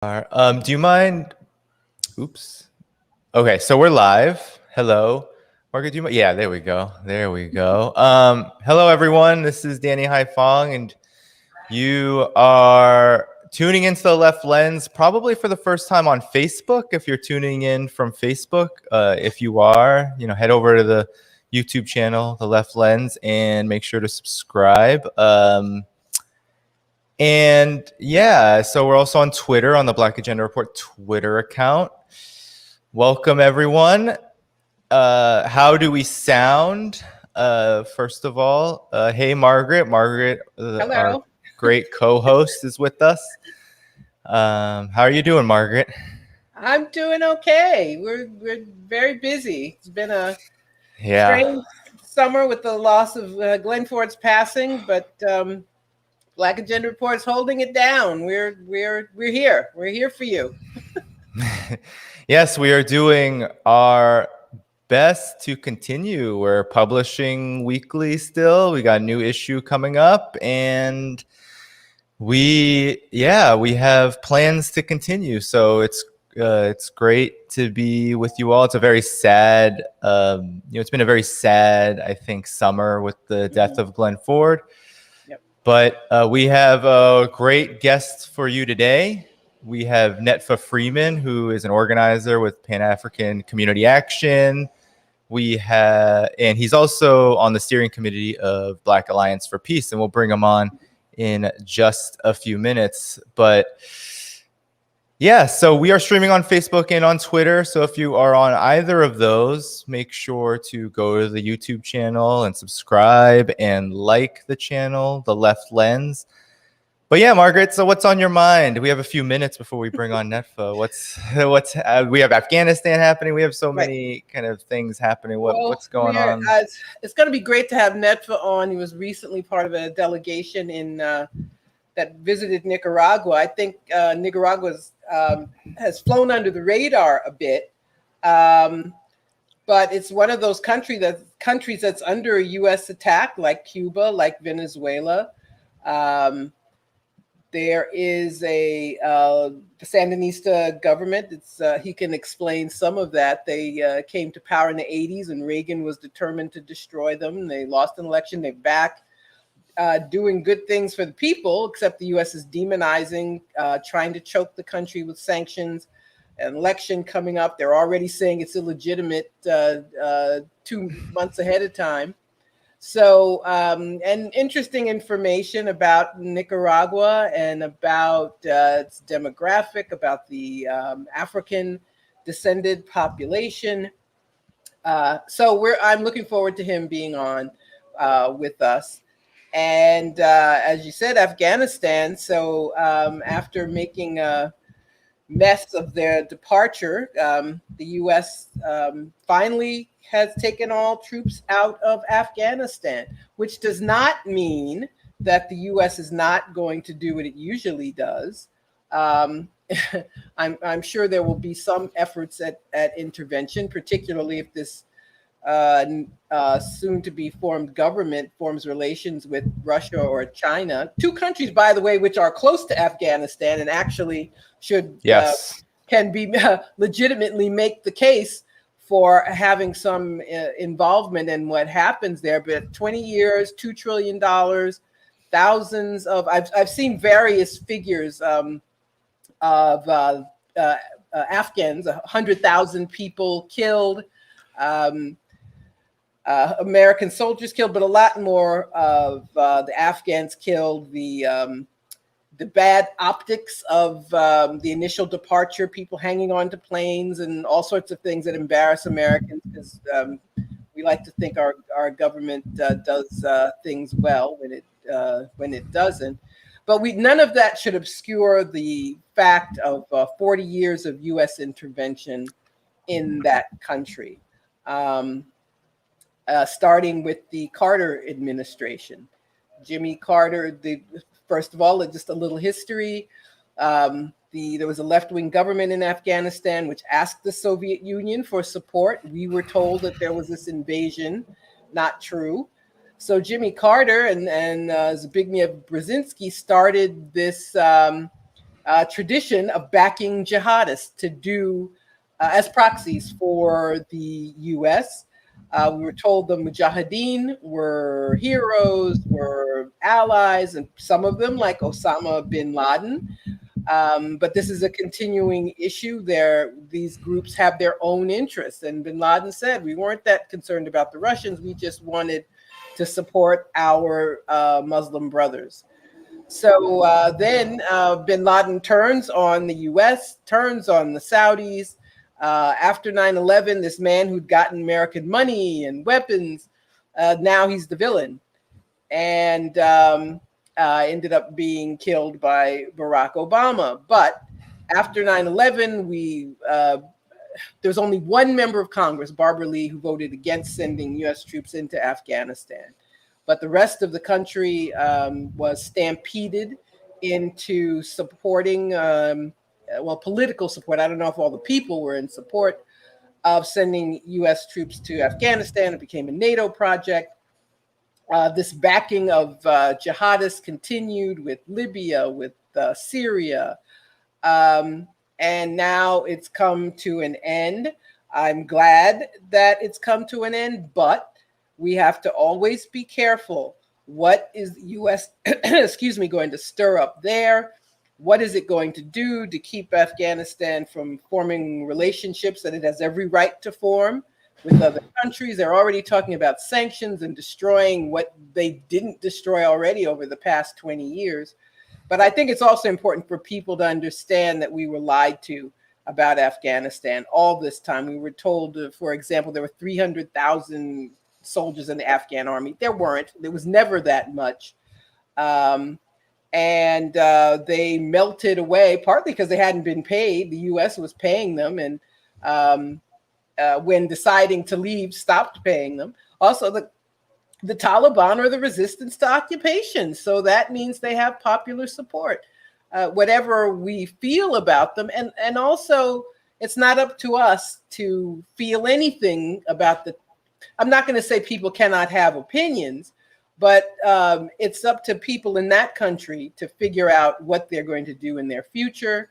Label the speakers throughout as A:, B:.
A: Do you mind? Oops. Okay, so we're live. Hello, Margaret. Do you mind? Yeah, there we go. There we go. Hello, everyone. This is Danny Haiphong, and you are tuning into the Left Lens, probably for the first time on Facebook. If you're tuning in from Facebook, if you are, head over to the YouTube channel, The Left Lens, and make sure to subscribe. And yeah, so we're also on Twitter on the Black Agenda Report Twitter account. Welcome, everyone. How do we sound? First of all, hey, Margaret. Margaret, our great co-host, is with us. How are you doing, Margaret?
B: I'm doing okay. We're very busy. It's been a strange summer with the loss of Glenn Ford's passing, but Black Agenda Report is holding it down. We're here. We're here for you.
A: Yes, we are doing our best to continue. We're publishing weekly still. We got a new issue coming up, and we have plans to continue. So it's great to be with you all. It's a very sad, it's been a very sad, I think, summer with the death of Glenn Ford. But we have a great guest for you today. We have Netfa Freeman, who is an organizer with Pan-African Community Action. And he's also on the steering committee of Black Alliance for Peace, and we'll bring him on in just a few minutes. But yeah, so we are streaming on Facebook and on Twitter. So if you are on either of those, make sure to go to the YouTube channel and subscribe and like the channel, The Left Lens. But yeah, Margaret, so what's on your mind? We have a few minutes before we bring on Netfa. We have Afghanistan happening. We have so many kind of things happening. What's going on?
B: It's going to be great to have Netfa on. He was recently part of a delegation that visited Nicaragua. I think Nicaragua has flown under the radar a bit, but it's one of those countries that's under a U.S. attack, like Cuba, like Venezuela. There is the Sandinista government. He can explain some of that. They came to power in the 80s, and Reagan was determined to destroy them. They lost an election. They're back doing good things for the people, except the U.S. is demonizing, trying to choke the country with sanctions. An election coming up. They're already saying it's illegitimate 2 months ahead of time. So, and interesting information about Nicaragua and about its demographic, about the African descended population. So I'm looking forward to him being on with us. And as you said, Afghanistan. So after making a mess of their departure, the U.S. Finally has taken all troops out of Afghanistan, which does not mean that the U.S. is not going to do what it usually does. I'm sure there will be some efforts at intervention, particularly if this soon-to-be formed government forms relations with Russia or China. Two countries, by the way, which are close to Afghanistan and actually can be legitimately make the case for having some involvement in what happens there. But 20 years, $2 trillion, thousands of, I've seen various figures of Afghans, 100,000 people killed, American soldiers killed, but a lot more of the Afghans killed. The bad optics of the initial departure, people hanging on to planes and all sorts of things that embarrass Americans, because we like to think our government does things well when it doesn't. But none of that should obscure the fact of 40 years of U.S. intervention in that country, starting with the Carter administration. Jimmy Carter, first of all, just a little history. There was a left-wing government in Afghanistan which asked the Soviet Union for support. We were told that there was this invasion. Not true. So Jimmy Carter and Zbigniew Brzezinski started this tradition of backing jihadists to do as proxies for the U.S. We were told the Mujahideen were heroes, were allies, and some of them, like Osama bin Laden. But this is a continuing issue. These groups have their own interests. And bin Laden said, we weren't that concerned about the Russians. We just wanted to support our Muslim brothers. So then bin Laden turns on the U.S., turns on the Saudis. After 9/11, this man who'd gotten American money and weapons, now he's the villain. And ended up being killed by Barack Obama. But after 9/11, there's only one member of Congress, Barbara Lee, who voted against sending U.S. troops into Afghanistan. But the rest of the country was stampeded into supporting, political support. I don't know if all the people were in support of sending U.S. troops to Afghanistan. It became a NATO project. This backing of jihadists continued with Libya, with Syria, and now it's come to an end. I'm glad that it's come to an end, but we have to always be careful. What is the U.S. going to stir up there? What is it going to do to keep Afghanistan from forming relationships that it has every right to form with other countries? They're already talking about sanctions and destroying what they didn't destroy already over the past 20 years. But I think it's also important for people to understand that we were lied to about Afghanistan all this time. We were told, for example, there were 300,000 soldiers in the Afghan army. There weren't. There was never that much. And they melted away, partly because they hadn't been paid. The U.S. was paying them, and when deciding to leave, stopped paying them. Also, the Taliban are the resistance to occupation. So that means they have popular support, whatever we feel about them. And also, it's not up to us to feel anything about I'm not going to say people cannot have opinions, but it's up to people in that country to figure out what they're going to do in their future.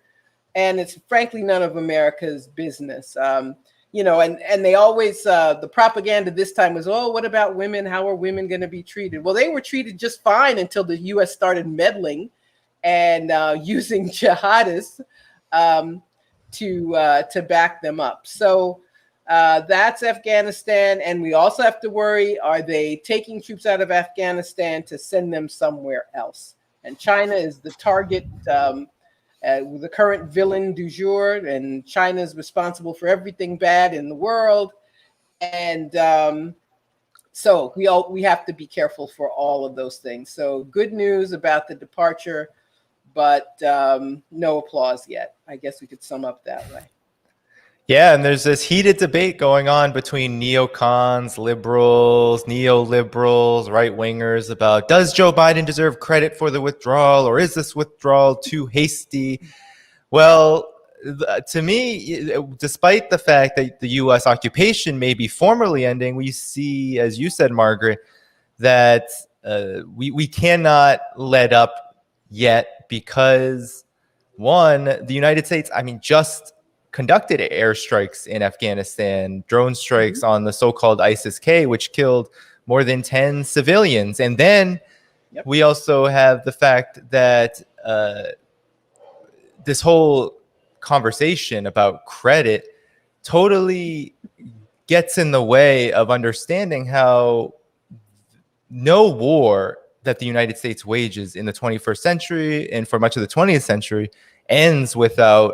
B: And it's frankly none of America's business. And they always, the propaganda this time was, oh, what about women? How are women going to be treated? Well, they were treated just fine until the U.S. started meddling and using jihadists to back them up. So that's Afghanistan. And we also have to worry, are they taking troops out of Afghanistan to send them somewhere else? And China is the target, the current villain du jour, and China is responsible for everything bad in the world. And so we have to be careful for all of those things. So good news about the departure, but no applause yet. I guess we could sum up that way.
A: Yeah, and there's this heated debate going on between neocons, liberals, neoliberals, right-wingers about, does Joe Biden deserve credit for the withdrawal, or is this withdrawal too hasty? Well, to me, despite the fact that the U.S. occupation may be formally ending, we see, as you said, Margaret, that we cannot let up yet because, one, the United States, just conducted airstrikes in Afghanistan, drone strikes on the so-called ISIS-K, which killed more than 10 civilians. And then we also have the fact that this whole conversation about credit totally gets in the way of understanding how no war that the United States wages in the 21st century and for much of the 20th century ends without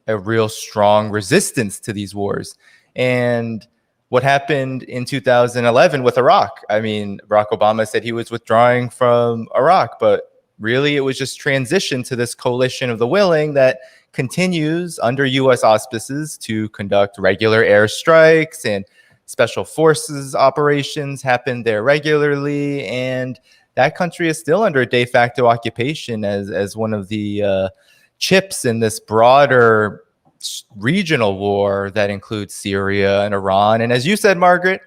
A: a real strong resistance to these wars. And what happened in 2011 with Iraq? Barack Obama said he was withdrawing from Iraq, but really it was just transition to this coalition of the willing that continues under U.S. auspices to conduct regular airstrikes, and special forces operations happen there regularly. And that country is still under a de facto occupation as one of the chips in this broader regional war that includes Syria and Iran. And as you said, Margaret,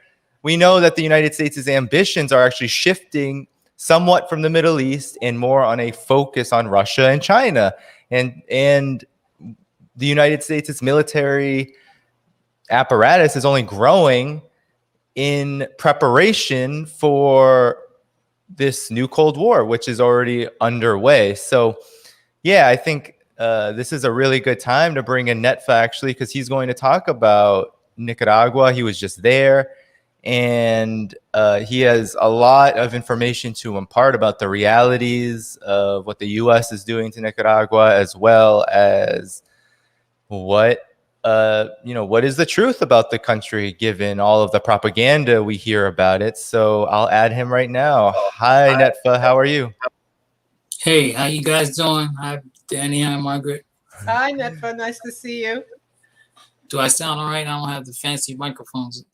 A: we know that the United States' ambitions are actually shifting somewhat from the Middle East and more on a focus on Russia and China. and the United States' military apparatus is only growing in preparation for this new Cold War, which is already underway. So, yeah, I think this is a really good time to bring in Netfa, actually, because he's going to talk about Nicaragua. He was just there, and he has a lot of information to impart about the realities of what the U.S. is doing to Nicaragua, as well as what what is the truth about the country, given all of the propaganda we hear about it. So I'll add him right now. Hi, Netfa. How are you?
C: Hey, how you guys doing? Hi, Danny. Hi, Margaret.
B: Hi, Netfa. Nice to see you.
C: Do I sound all right? I don't have the fancy microphones.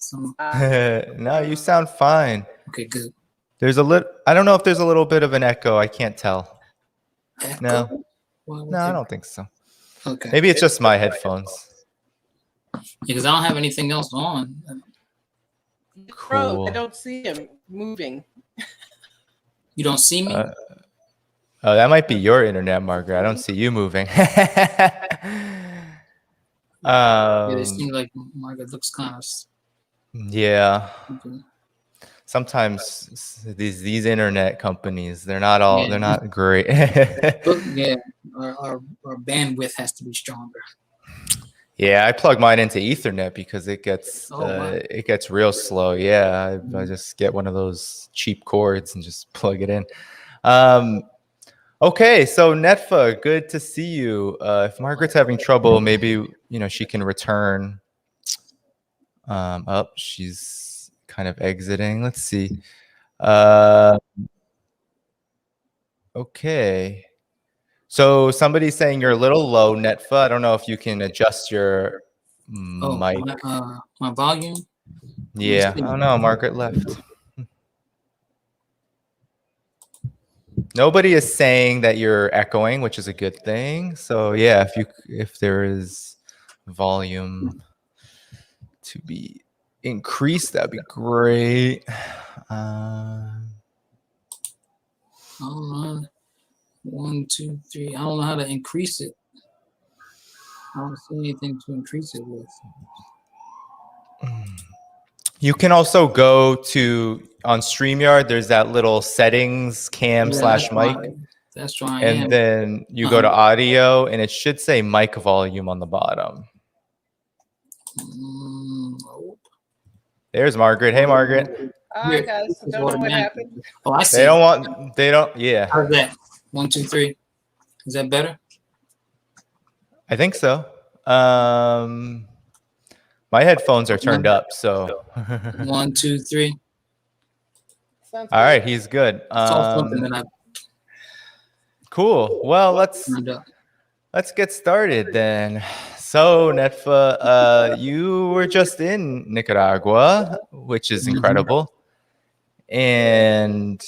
A: No, you sound fine.
C: Okay, good.
A: There's a little. I don't know if there's a little bit of an echo. I can't tell.
C: Echo?
A: No, I don't think so.
C: Okay.
A: Maybe it's just my headphones.
C: Yeah, because I don't have anything else on.
B: Cool. I don't see him moving.
C: You don't see me?
A: Oh, that might be your internet, Margaret. I don't see you moving.
C: Yeah, it seems like Margaret looks kind of.
A: Yeah.
C: Okay.
A: Sometimes these internet companies, they're not great.
C: Yeah, our bandwidth has to be stronger.
A: Yeah, I plug mine into Ethernet because it gets it gets real slow. Yeah, I just get one of those cheap cords and just plug it in. Okay, so Netfa, good to see you. If Margaret's having trouble, maybe she can return. She's kind of exiting. Let's see. Okay. So somebody's saying you're a little low, Netfa. I don't know if you can adjust your mic.
C: My volume?
A: Yeah, I don't know. Margaret left. Nobody is saying that you're echoing, which is a good thing. So yeah, if there is volume to be increased, that'd be great.
C: I don't know. 1, 2, 3. I don't know how to increase it. I don't see anything to increase it with.
A: You can also go to on StreamYard. There's that little settings cam/mic.
C: That's right.
A: And then you go to audio, and it should say mic volume on the bottom. There's Margaret. Hey, Margaret.
B: Hi, guys. I don't know what happened.
C: Oh, I see.
A: Yeah.
C: How's that? 1, 2, 3. Is that better?
A: I think so. My headphones are turned up, so.
C: 1, 2, 3.
B: All
A: right, he's good. Cool. Well, let's get started then. So, Netfa, you were just in Nicaragua, which is incredible. And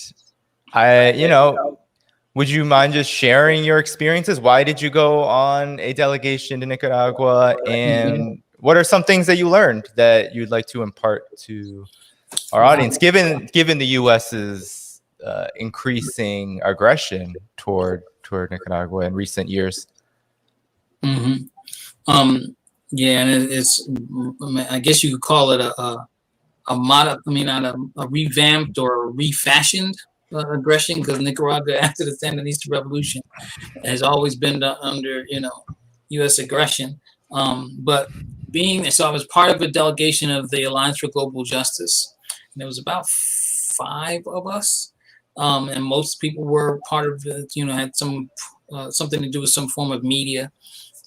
A: would you mind just sharing your experiences? Why did you go on a delegation to Nicaragua? And what are some things that you learned that you'd like to impart to our audience, given the U.S.'s increasing aggression toward Nicaragua in recent years?
C: Yeah, and it's, I guess you could call it a revamped or refashioned aggression, because Nicaragua, after the Sandinista revolution, has always been under U.S. aggression. But so I was part of a delegation of the Alliance for Global Justice, and there was about 5 of us, and most people were part of it. Had something to do with some form of media,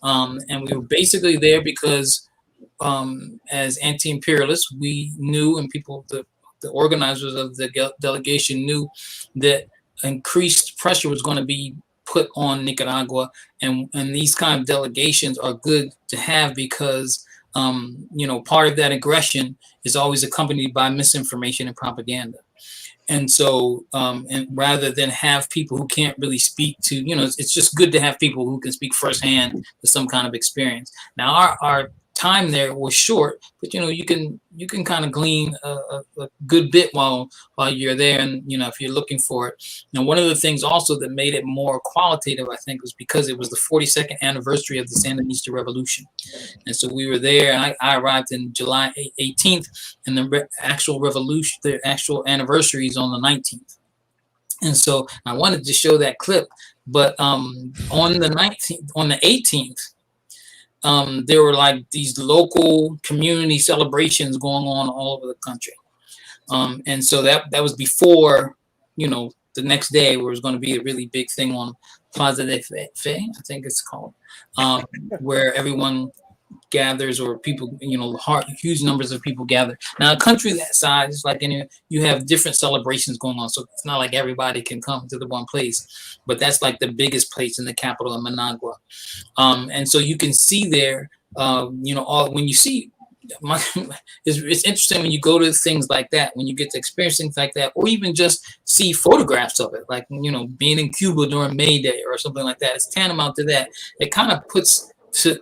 C: and we were basically there because as anti-imperialists, we knew, and the organizers of the delegation knew, that increased pressure was going to be put on Nicaragua, and these kind of delegations are good to have because part of that aggression is always accompanied by misinformation and propaganda. And so, and rather than have people who can't really speak to, it's just good to have people who can speak firsthand to some kind of experience. Now, our time there was short, but you can kind of glean a good bit while you're there, and if you're looking for it. Now, one of the things also that made it more qualitative, I think, was because it was the 42nd anniversary of the Sandinista Revolution, and so we were there. And I arrived in July 18th, and the actual revolution, the actual anniversary is on the 19th. And so I wanted to show that clip, but on the 18th. There were like these local community celebrations going on all over the country. And so that was before, the next day where it was going to be a really big thing on Plaza de Fe, I think it's called, where everyone gathers, or people, huge numbers of people gather. Now, a country that size, like you have different celebrations going on, so it's not like everybody can come to the one place, but that's like the biggest place in the capital of Managua. And so you can see there, when you see, it's interesting when you go to things like that, when you get to experience things like that, or even just see photographs of it, like, being in Cuba during May Day or something like that. It's tantamount to that. It kind of puts it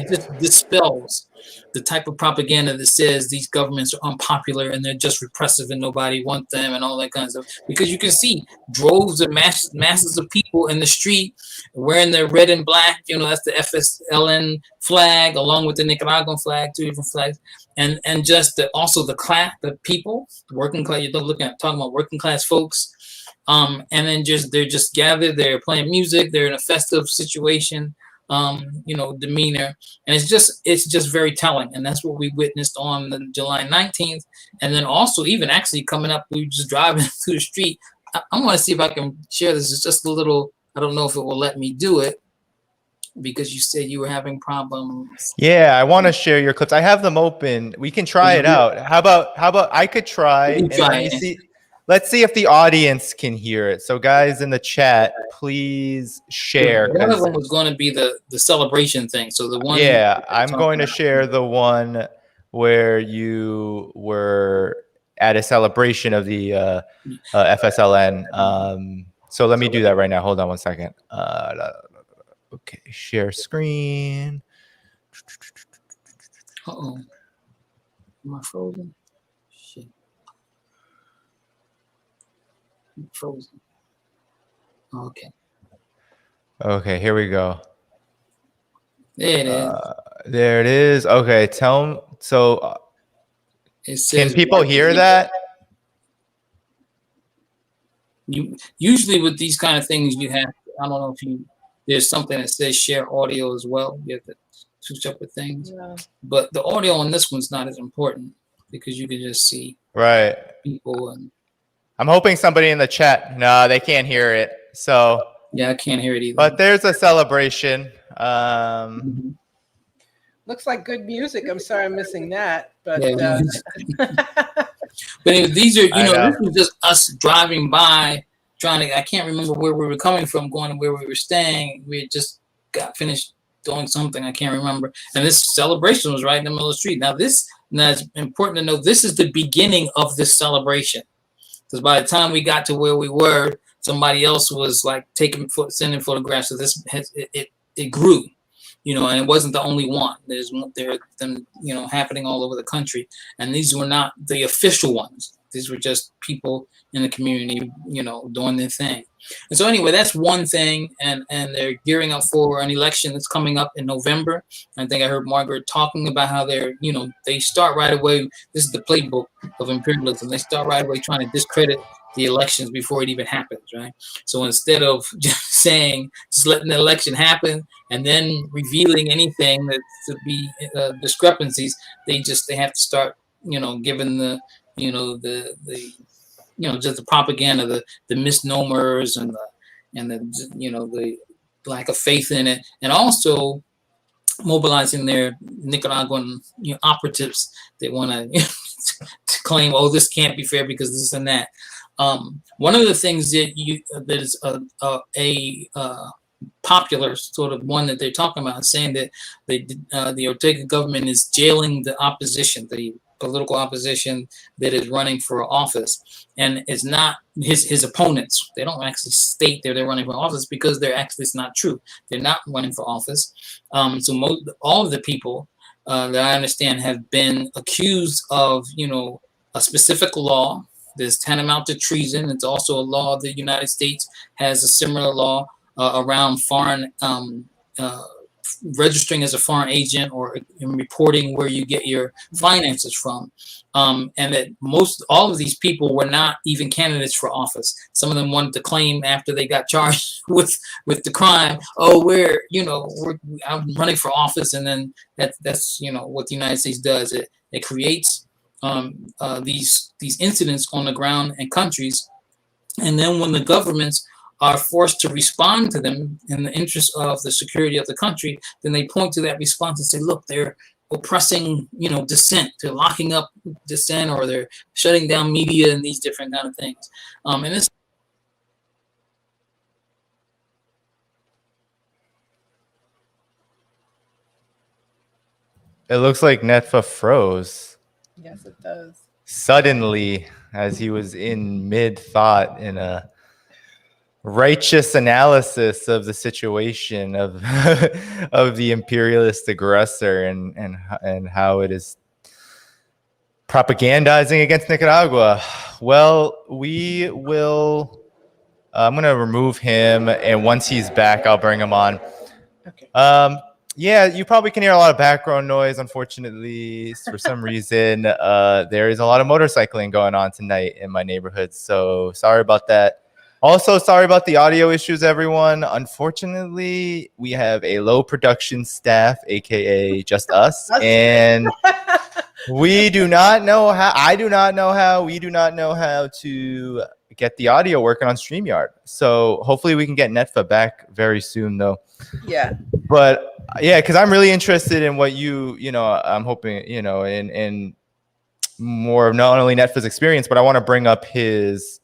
C: just dispels the type of propaganda that says these governments are unpopular and they're just repressive and nobody wants them and all that kind of stuff. Because you can see droves of masses of people in the street wearing their red and black, that's the FSLN flag along with the Nicaraguan flag, two different flags, and just also the people, working class. You're talking about working class folks, and then they're just gathered, they're playing music, they're in a festive situation. Demeanor, and it's just very telling, and that's what we witnessed on the July 19th. And then also, even actually coming up, we were just driving through the street. I want to see if I can share this. It's just a little, I don't know if it will let me do it, because you said you were having problems.
A: Yeah, I want to share your clips. I have them open. We can try it out. How about I could try, and let me see. Let's see if the audience can hear it. So, guys in the chat, please share.
C: One of them was going to be the celebration thing. So the one.
A: Yeah, I'm going to share the one where you were at a celebration of the FSLN. So let me do that right now. Hold on one second. Okay, share screen.
C: Uh-oh. Am I frozen? Shit. I'm frozen. Okay.
A: Okay, here we go.
C: There it is.
A: There it is. Okay, tell them. So,
C: It says,
A: can people hear that?
C: You usually with these kind of things, you have. I don't know if there's something that says share audio as well. You have two separate things.
B: Yeah.
C: But the audio on this one's not as important because you can just see people. And
A: I'm hoping somebody in the chat. No, they can't hear it. So
C: yeah, I can't hear it either.
A: But there's a celebration.
B: Looks like good music. I'm sorry I'm missing that. But
C: yeah, but anyway, these are this was just us driving by, I can't remember where we were coming from, going to where we were staying. We had just got finished doing something, I can't remember. And this celebration was right in the middle of the street. Now it's important to know this is the beginning of this celebration. Because by the time we got to where we were, somebody else was like sending photographs of this. It grew, and it wasn't the only one. There are them, happening all over the country. And these were not the official ones. These were just people in the community, doing their thing. And so anyway, that's one thing. And they're gearing up for an election that's coming up in November. I think I heard Margaret talking about how they start right away. This is the playbook of imperialism. They start right away trying to discredit the elections before it even happens, right? So instead of just letting the election happen and then revealing anything that to be discrepancies, they have to start, giving just the propaganda, the misnomers and the lack of faith in it, and also mobilizing their Nicaraguan operatives that want to claim, oh, this can't be fair because this and that. One of the things that is a popular sort of one that they're talking about, saying that the Ortega government is jailing the opposition, the political opposition that is running for office, and it's not his opponents. They don't actually state they're running for office because it's not true. They're not running for office. So all of the people that I understand have been accused of, a specific law. There's tantamount to treason. It's also a law. The United States has a similar law around foreign registering as a foreign agent or reporting where you get your finances from. And that all of these people were not even candidates for office. Some of them wanted to claim after they got charged with the crime, I'm running for office. And then that's what the United States does. It creates these incidents on the ground in countries. And then when the governments are forced to respond to them in the interest of the security of the country, then they point to that response and say, look, they're oppressing, dissent, they're locking up dissent, or they're shutting down media and these different kind of things. And this.
A: It looks like Netfa froze.
B: Yes, it does.
A: Suddenly, as he was in mid-thought in a righteous analysis of the situation of of the imperialist aggressor and how it is propagandizing against Nicaragua. Well, we will. I'm going to remove him, and once he's back, I'll bring him on.
B: Okay.
A: Yeah, you probably can hear a lot of background noise. Unfortunately, for some reason, there is a lot of motorcycling going on tonight in my neighborhood. So sorry about that. Also, sorry about the audio issues, everyone. Unfortunately, we have a low production staff, aka just us, and we do not know how. I do not know how. We do not know how to get the audio working on StreamYard. So hopefully we can get Netfa back very soon, though.
B: Yeah.
A: But yeah, because I'm really interested in what I'm hoping, in more of not only Netfa's experience, but I want to bring up his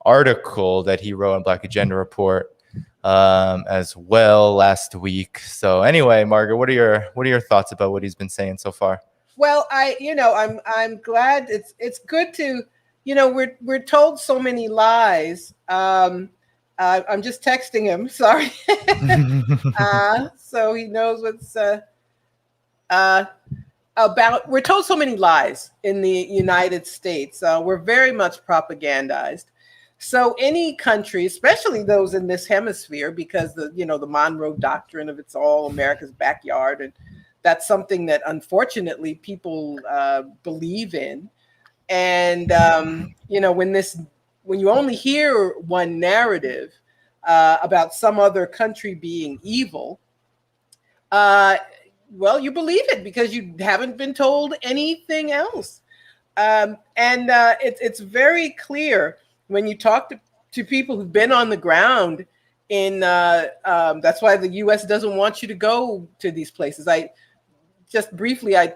A: article that he wrote on Black Agenda Report as well last week. So anyway, Margaret, what are your thoughts about what he's been saying so far?
B: Well, I'm glad it's good to, we're told so many lies. I'm just texting him. Sorry. So he knows what's about. We're told so many lies in the United States. We're very much propagandized. So any country, especially those in this hemisphere, because the Monroe Doctrine of it's all America's backyard, and that's something that unfortunately people believe in. And when you only hear one narrative about some other country being evil, well, you believe it because you haven't been told anything else. It's very clear when you talk to people who've been on the ground in, that's why the U.S. doesn't want you to go to these places. I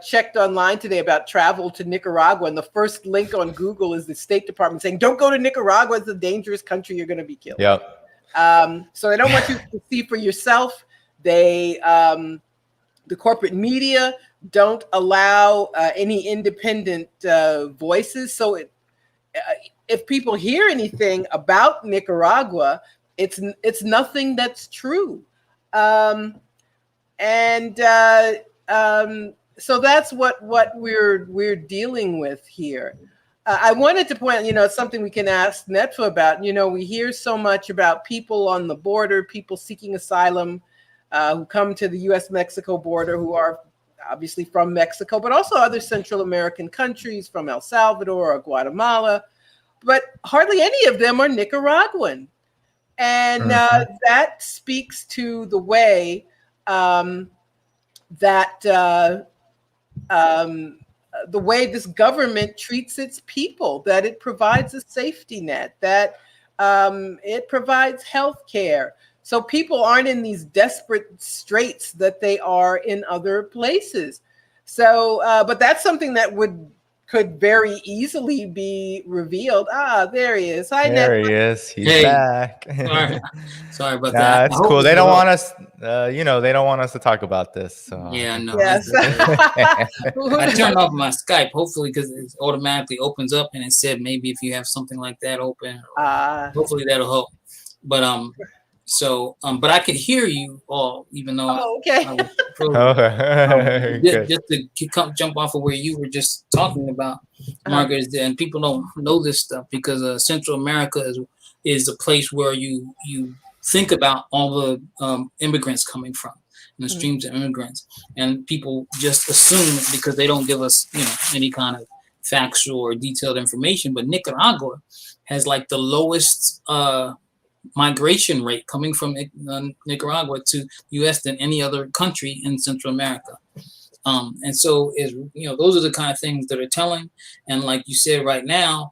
B: checked online today about travel to Nicaragua, and the first link on Google is the State Department saying, don't go to Nicaragua. It's a dangerous country. You're going to be killed.
A: Yeah.
B: So they don't want you to see for yourself. The corporate media don't allow any independent voices. So if people hear anything about Nicaragua, it's nothing that's true. So that's what we're dealing with here. I wanted to point, it's something we can ask Netfa about. We hear so much about people on the border, people seeking asylum, who come to the U.S.-Mexico border, who are obviously from Mexico, but also other Central American countries, from El Salvador or Guatemala. But hardly any of them are Nicaraguan. And that speaks to the way the way this government treats its people, that it provides a safety net, that it provides health care. So people aren't in these desperate straits that they are in other places. So, but that's something that could very easily be revealed. There he is. Hi,
A: there
B: Netfa.
A: he is. He's back.
C: Sorry about that.
A: It's cool. They don't want us, they don't want us to talk about this. So.
C: Yeah, no.
B: Yes.
C: I turned off my Skype, hopefully, because it automatically opens up, and it said maybe if you have something like that open, hopefully that'll help. But So, but I could hear you all, even though
B: okay.
C: I was frozen.
A: Okay.
C: Just to jump off of where you were just talking about, Margaret, and people don't know this stuff because Central America is a place where you think about all the immigrants coming from, and the streams of immigrants, and people just assume because they don't give us any kind of factual or detailed information. But Nicaragua has like the lowest migration rate coming from Nicaragua to U.S. than any other country in Central America. And so those are the kind of things that are telling. And like you said right now,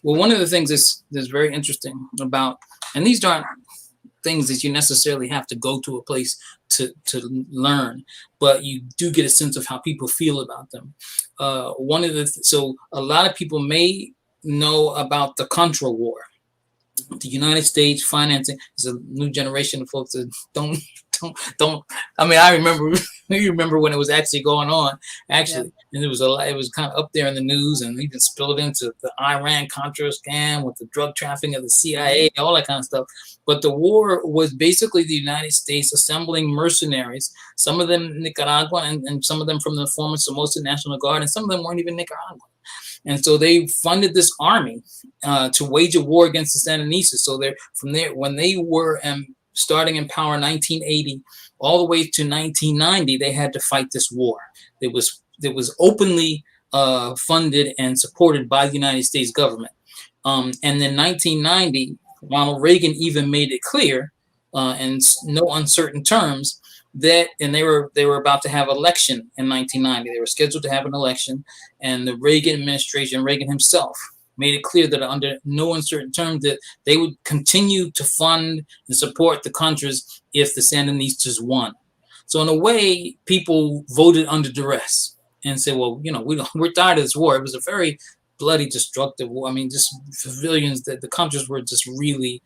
C: one of the things that's very interesting about, and these aren't things that you necessarily have to go to a place to learn, but you do get a sense of how people feel about them. So a lot of people may know about the Contra War. The United States financing is a new generation of folks that don't. I mean, I remember when it was actually going on, and it was kind of up there in the news, and even spilled into the Iran-Contra scam with the drug trafficking of the CIA, all that kind of stuff. But the war was basically the United States assembling mercenaries, some of them Nicaraguan, and some of them from the former Somoza National Guard, and some of them weren't even Nicaraguan. And so they funded this army to wage a war against the Sandinistas. So from there, when they were starting in power in 1980, all the way to 1990, they had to fight this war. It was openly funded and supported by the United States government. And then 1990, Ronald Reagan even made it clear, in no uncertain terms, that, and they were about to have election in 1990. They were scheduled to have an election, and the Reagan administration, Reagan himself, made it clear that under no uncertain terms that they would continue to fund and support the Contras if the Sandinistas won. So in a way, people voted under duress and said, well, we're tired of this war. It was a very bloody, destructive war. I mean, just civilians, that the Contras were just really,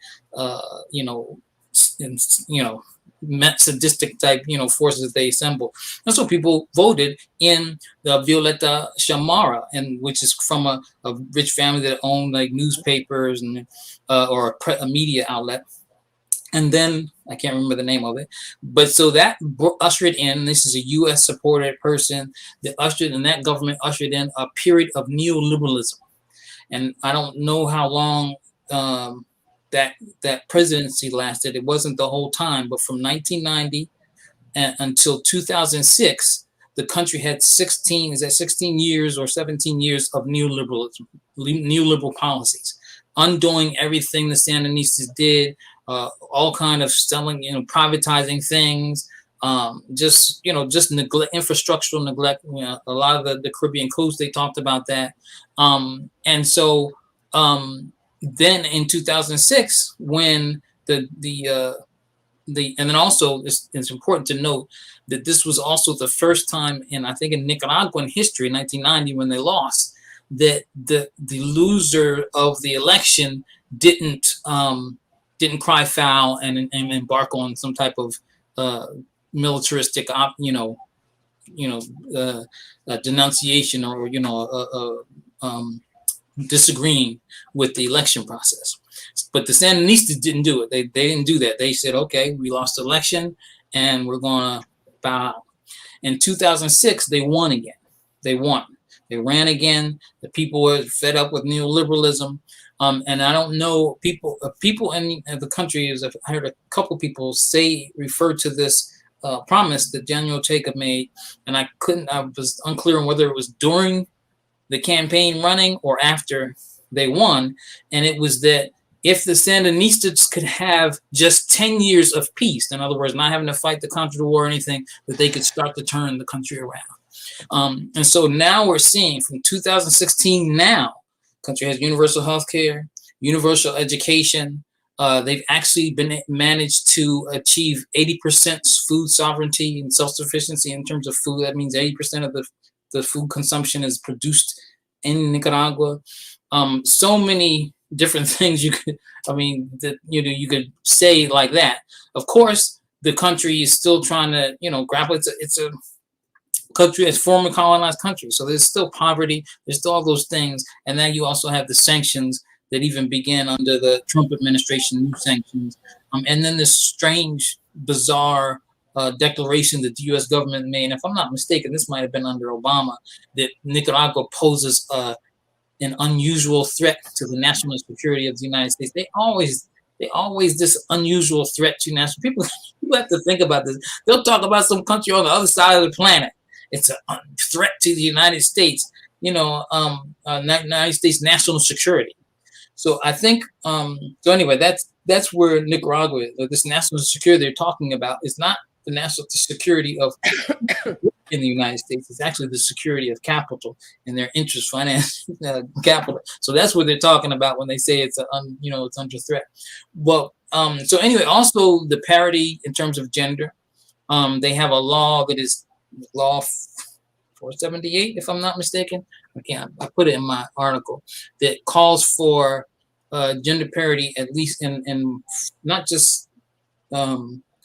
C: sadistic type, forces that they assembled. And so people voted in the Violeta Chamorro, which is from a rich family that owned like newspapers and or a media outlet. And then I can't remember the name of it, but so that ushered in, this is a U.S. supported person that government ushered in a period of neoliberalism. And I don't know how long that presidency lasted. It wasn't the whole time, but from 1990 until 2006, the country had 16 years or 17 years of neoliberalism, neoliberal policies, undoing everything the Sandinistas did, all kind of selling, privatizing things, just neglect, infrastructural neglect. A lot of the Caribbean coast, they talked about that. And so then in 2006, when and then also it's important to note that this was also the first time in Nicaraguan history, 1990, when they lost, that the loser of the election didn't cry foul and embark on some type of militaristic denunciation or disagreeing with the election process. But the Sandinistas didn't do it. They didn't do that. They said, okay, we lost the election and we're going to bow out. In 2006, they won again. They won. They ran again. The people were fed up with neoliberalism. And I don't know, people in the country, as I've heard a couple people refer to this promise that Daniel Ortega made. And I was unclear on whether it was during the campaign running or after they won. And it was that if the Sandinistas could have just 10 years of peace, in other words, not having to fight the Contra War or anything, that they could start to turn the country around. And so now we're seeing from 2016 now, the country has universal health care, universal education. They've actually managed to achieve 80% food sovereignty and self-sufficiency in terms of food. That means 80% of the food consumption is produced in Nicaragua. So many different things you could say like that. Of course, the country is still trying to, grapple. It's a country, it's former colonized country. So there's still poverty, there's still all those things. And then you also have the sanctions that even began under the Trump administration, new sanctions. And then this strange, bizarre declaration that the U.S. government made, and if I'm not mistaken, this might have been under Obama, that Nicaragua poses an unusual threat to the national security of the United States. They always this unusual threat to national people. You have to think about this. They'll talk about some country on the other side of the planet. It's a threat to the United States. United States national security. So I think so. Anyway, that's where Nicaragua, this national security they're talking about, is not the national security of in the United States. It's actually the security of capital and their interest finance capital. So that's what they're talking about when they say it's it's under threat. Well, so anyway, also the parity in terms of gender. They have a law that is law 478, if I'm not mistaken. I put it in my article, that calls for gender parity, at least in not just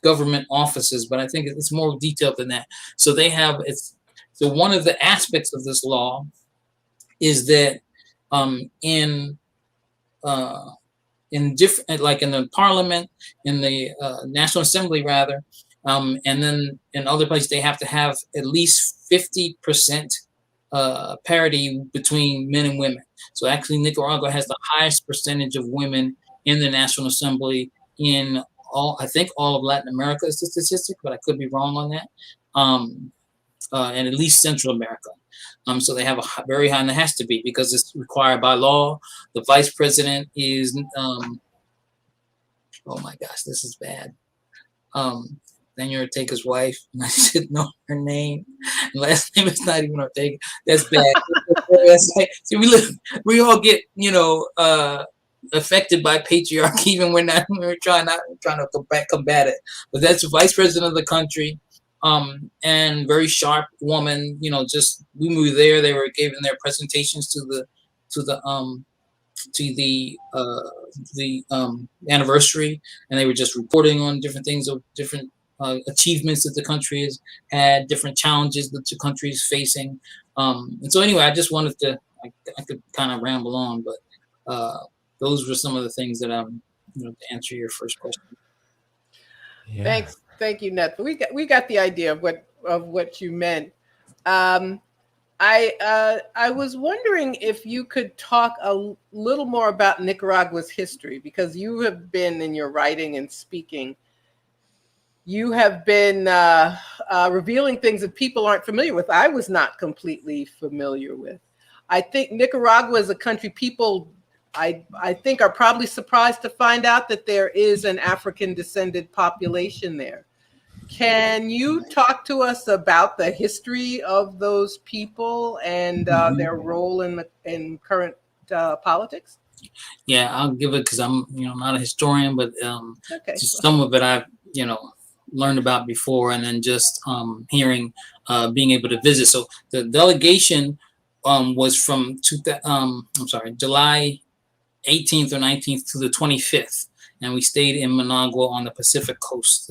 C: government offices, but I think it's more detailed than that. So so one of the aspects of this law is that in different, like in the parliament, in the National Assembly rather, and then in other places, they have to have at least 50% parity between men and women. So actually Nicaragua has the highest percentage of women in the National Assembly in I think all of Latin America is the statistic, but I could be wrong on that. And at least Central America. So they have a very high, and it has to be because it's required by law. The vice president is, oh my gosh, this is bad. Daniel Ortega's wife, and I should know her name. Last name is not even Ortega. That's bad. See, we all get, affected by patriarchy, even when we're trying to combat it. But that's the vice president of the country, and very sharp woman. We moved there. They were giving their presentations to the anniversary, and they were just reporting on different things of different achievements that the country has had, different challenges that the country is facing. And so anyway, I just wanted to, I could kind of ramble on, but those were some of the things that to answer your first question.
B: Yeah. Thank you, Netfa. We got the idea of what you meant. I was wondering if you could talk a little more about Nicaragua's history, because you have been, in your writing and speaking, you have been revealing things that people aren't familiar with. I was not completely familiar with. I think Nicaragua is a country people, I think, are probably surprised to find out that there is an African descended population there. Can you talk to us about the history of those people and their role in current politics?
C: Yeah, I'll give it, because I'm not a historian, but just some of it I've learned about before, and then just hearing, being able to visit. So the delegation was from July 18th or 19th to the 25th, and we stayed in Managua on the Pacific coast.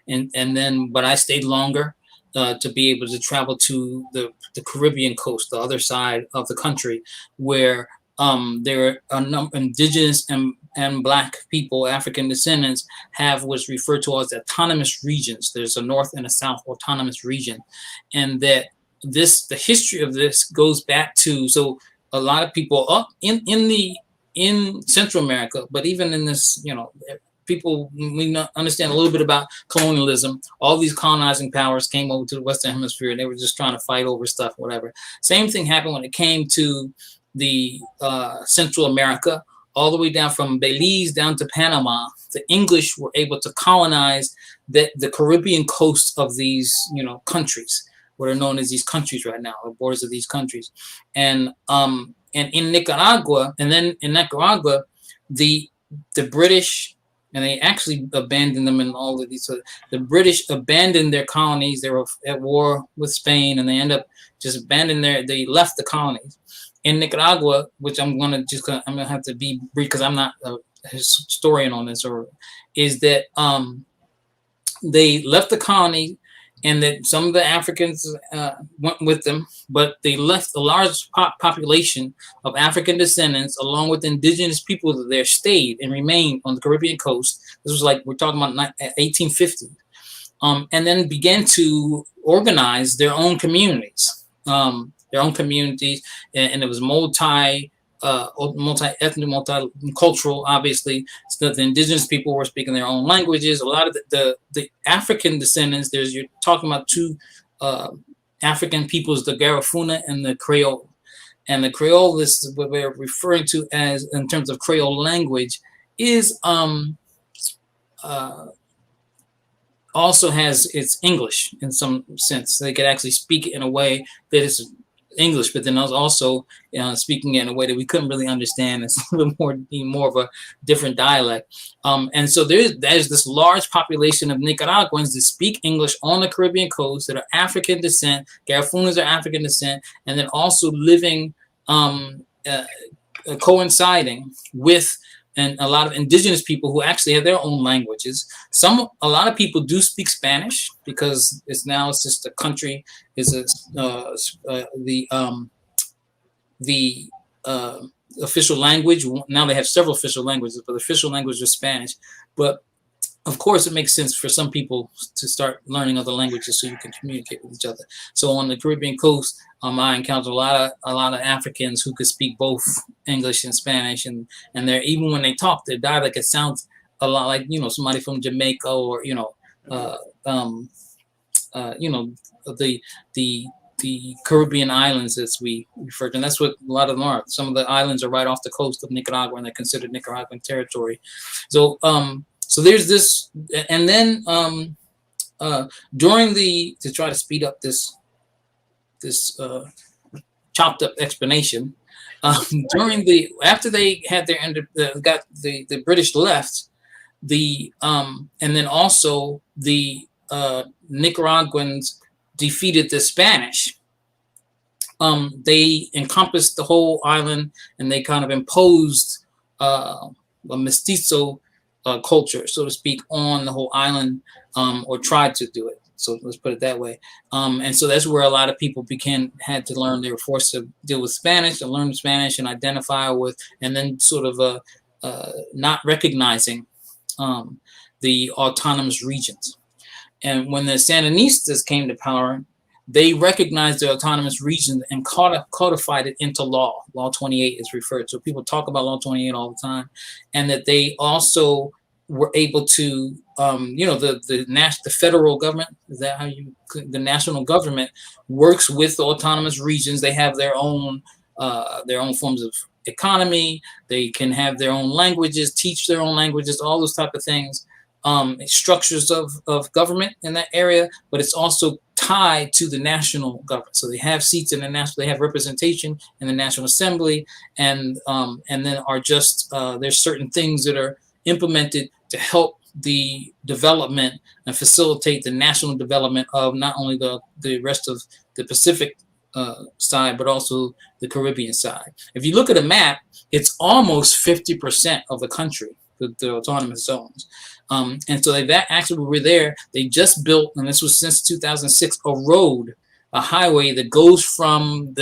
C: But I stayed longer to be able to travel to the Caribbean coast, the other side of the country, where there are indigenous and Black people, African descendants, have what's referred to as autonomous regions. There's a North and a South autonomous region, and that the history of this goes back to, so a lot of people up in Central America, but even in this, people, we understand a little bit about colonialism. All these colonizing powers came over to the Western Hemisphere, and they were just trying to fight over stuff, whatever. Same thing happened when it came to the Central America, all the way down from Belize down to Panama. The English were able to colonize the Caribbean coast of these, countries, what are known as these countries right now, the borders of these countries. And in Nicaragua, the British, and they actually abandoned them in all of these. So the British abandoned their colonies. They were at war with Spain, and they end up just they left the colonies. In Nicaragua, which I'm gonna have to be brief because I'm not a historian on this, is that they left the colony, and that some of the Africans went with them, but they left a large population of African descendants, along with indigenous people that there, stayed and remained on the Caribbean coast. This was like, we're talking about 1850, and then began to organize their own communities, and it was multi-ethnic, multicultural. Obviously, so the indigenous people were speaking their own languages. A lot of the African descendants, you're talking about two African peoples, the Garifuna and the Creole. And the Creole is what we're referring to as, in terms of Creole language, is also has its English in some sense. They could actually speak it in a way that is English, but then I was also speaking it in a way that we couldn't really understand. It's a little more of a different dialect. And so there's this large population of Nicaraguans that speak English on the Caribbean coast that are African descent. Garifunas are African descent, and then also living, coinciding with a lot of indigenous people who actually have their own languages. A lot of people do speak Spanish because it's just a country is the official language. Now they have several official languages, but the official language is Spanish. But of course, it makes sense for some people to start learning other languages so you can communicate with each other. So on the Caribbean coast, I encountered a lot of Africans who could speak both English and Spanish, and they're, even when they talk, their dialect, it sounds a lot like somebody from Jamaica, or the Caribbean islands, as we refer to, and that's what a lot of them are. Some of the islands are right off the coast of Nicaragua, and they're considered Nicaraguan territory. So there's this, and then to try to speed up this chopped up explanation, after they had got the British left, and then also the Nicaraguans defeated the Spanish. They encompassed the whole island, and they kind of imposed a mestizo culture, so to speak, on the whole island, or tried to do it. So let's put it that way. And so that's where a lot of people had to learn. They were forced to deal with Spanish, to learn Spanish and identify with, and then sort of not recognizing the autonomous regions. And when the Sandinistas came to power, they recognized the autonomous regions and codified it into law. Law 28 is referred to. People talk about Law 28 all the time, and that they also were able to, the federal government, is that how the national government works with the autonomous regions. They have their own forms of economy. They can have their own languages, teach their own languages, all those type of things. Structures of government in that area, but it's also tied to the national government. So they have seats in the national, they have representation in the National Assembly, and then are just there's certain things that are implemented to help the development and facilitate the national development of not only the rest of the Pacific side, but also the Caribbean side. If you look at a map, it's almost 50% of the country, the autonomous zones. And so they actually were there. They just built, and this was since 2006, a highway that goes from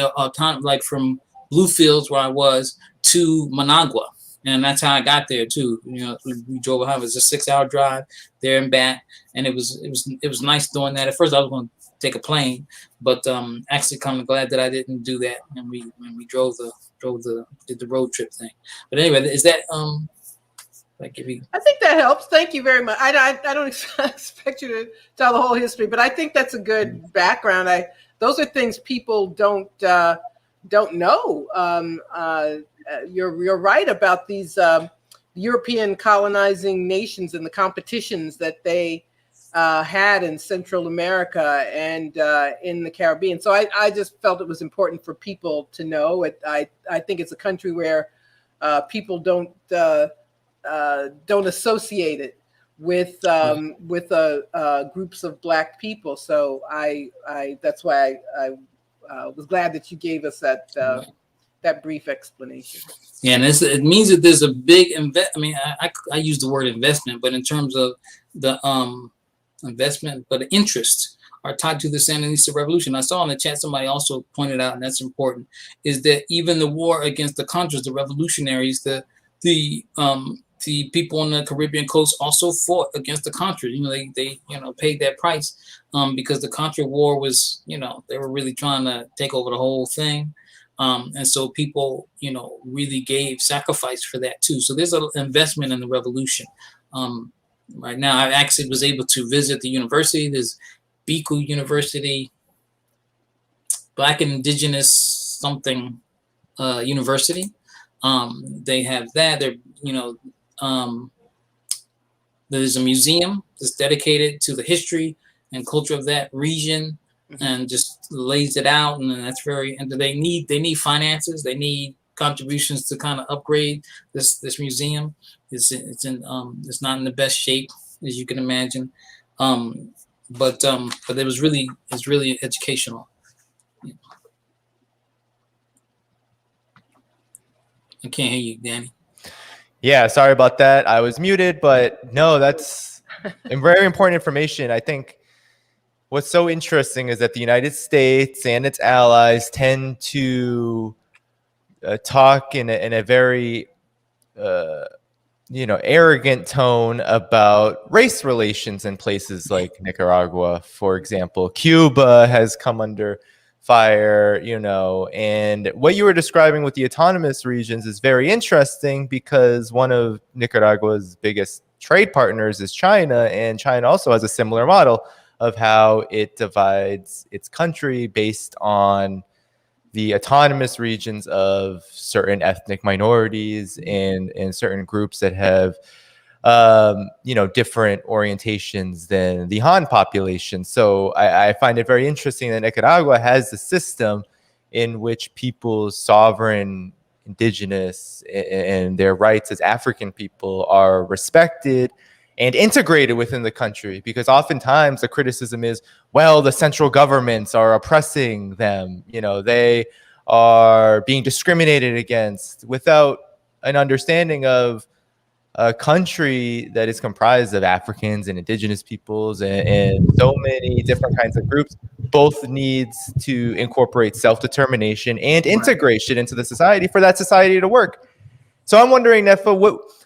C: from Bluefields, where I was, to Managua. And that's how I got there too. We drove behind. It was a 6-hour drive there and back, and it was nice doing that. At first, I was going to take a plane, but actually, kind of glad that I didn't do that. And we did the road trip thing. But anyway, is that I
B: think that helps. Thank you very much. I don't expect you to tell the whole history, but I think that's a good background. Those are things people don't know. You're right about these European colonizing nations and the competitions that they had in Central America and in the Caribbean. So I just felt it was important for people to know. I think it's a country where people don't associate it with groups of Black people. So that's why I was glad that you gave us that brief explanation.
C: Yeah, and it means that there's a big I use the word investment, but in terms of the investment, but interest are tied to the Sandinista revolution. I saw in the chat somebody also pointed out, and that's important, is that even the war against the Contras, the revolutionaries, the people on the Caribbean coast also fought against the Contras. They paid that price because the Contra War was, they were really trying to take over the whole thing. And so people, really gave sacrifice for that too. So there's an investment in the revolution. Right now, I actually was able to visit the university. There's Biku University, Black and Indigenous something university. They have that. There's a museum that's dedicated to the history and culture of that region, and just lays it out. And that's and they need finances. They need contributions to kind of upgrade this museum. It's not in the best shape, as you can imagine. But it's really educational. I can't hear you, Danny.
A: Yeah, sorry about that. I was muted, but no, that's very important information. I think what's so interesting is that the United States and its allies tend to talk in a very arrogant tone about race relations in places like Nicaragua, for example. Cuba has come under fire, and what you were describing with the autonomous regions is very interesting because one of Nicaragua's biggest trade partners is China, and China also has a similar model of how it divides its country based on the autonomous regions of certain ethnic minorities and certain groups that have, different orientations than the Han population. So I find it very interesting that Nicaragua has a system in which people's sovereign, indigenous, and their rights as African people are respected and integrated within the country, because oftentimes the criticism is, well, the central governments are oppressing them. They are being discriminated against, without an understanding of a country that is comprised of Africans and indigenous peoples and so many different kinds of groups, both needs to incorporate self-determination and integration into the society for that society to work. So I'm wondering, Nefa,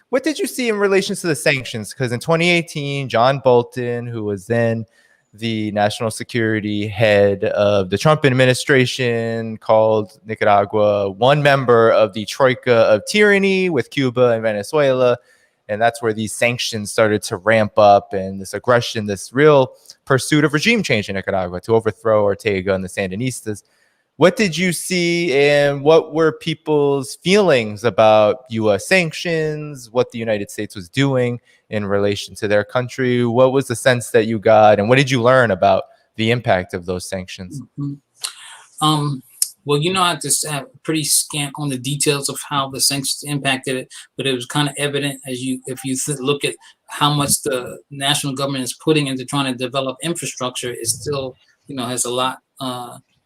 A: what did you see in relation to the sanctions? Because in 2018, John Bolton, who was then the national security head of the Trump administration, called Nicaragua one member of the Troika of Tyranny with Cuba and Venezuela. And that's where these sanctions started to ramp up, and this aggression, this real pursuit of regime change in Nicaragua to overthrow Ortega and the Sandinistas. What did you see, and what were people's feelings about U.S. sanctions, what the United States was doing in relation to their country? What was the sense that you got, and what did you learn about the impact of those sanctions?
C: Well, I just have pretty scant on the details of how the sanctions impacted it, but it was kind of evident if you look at how much the national government is putting into trying to develop infrastructure. It still, has a lot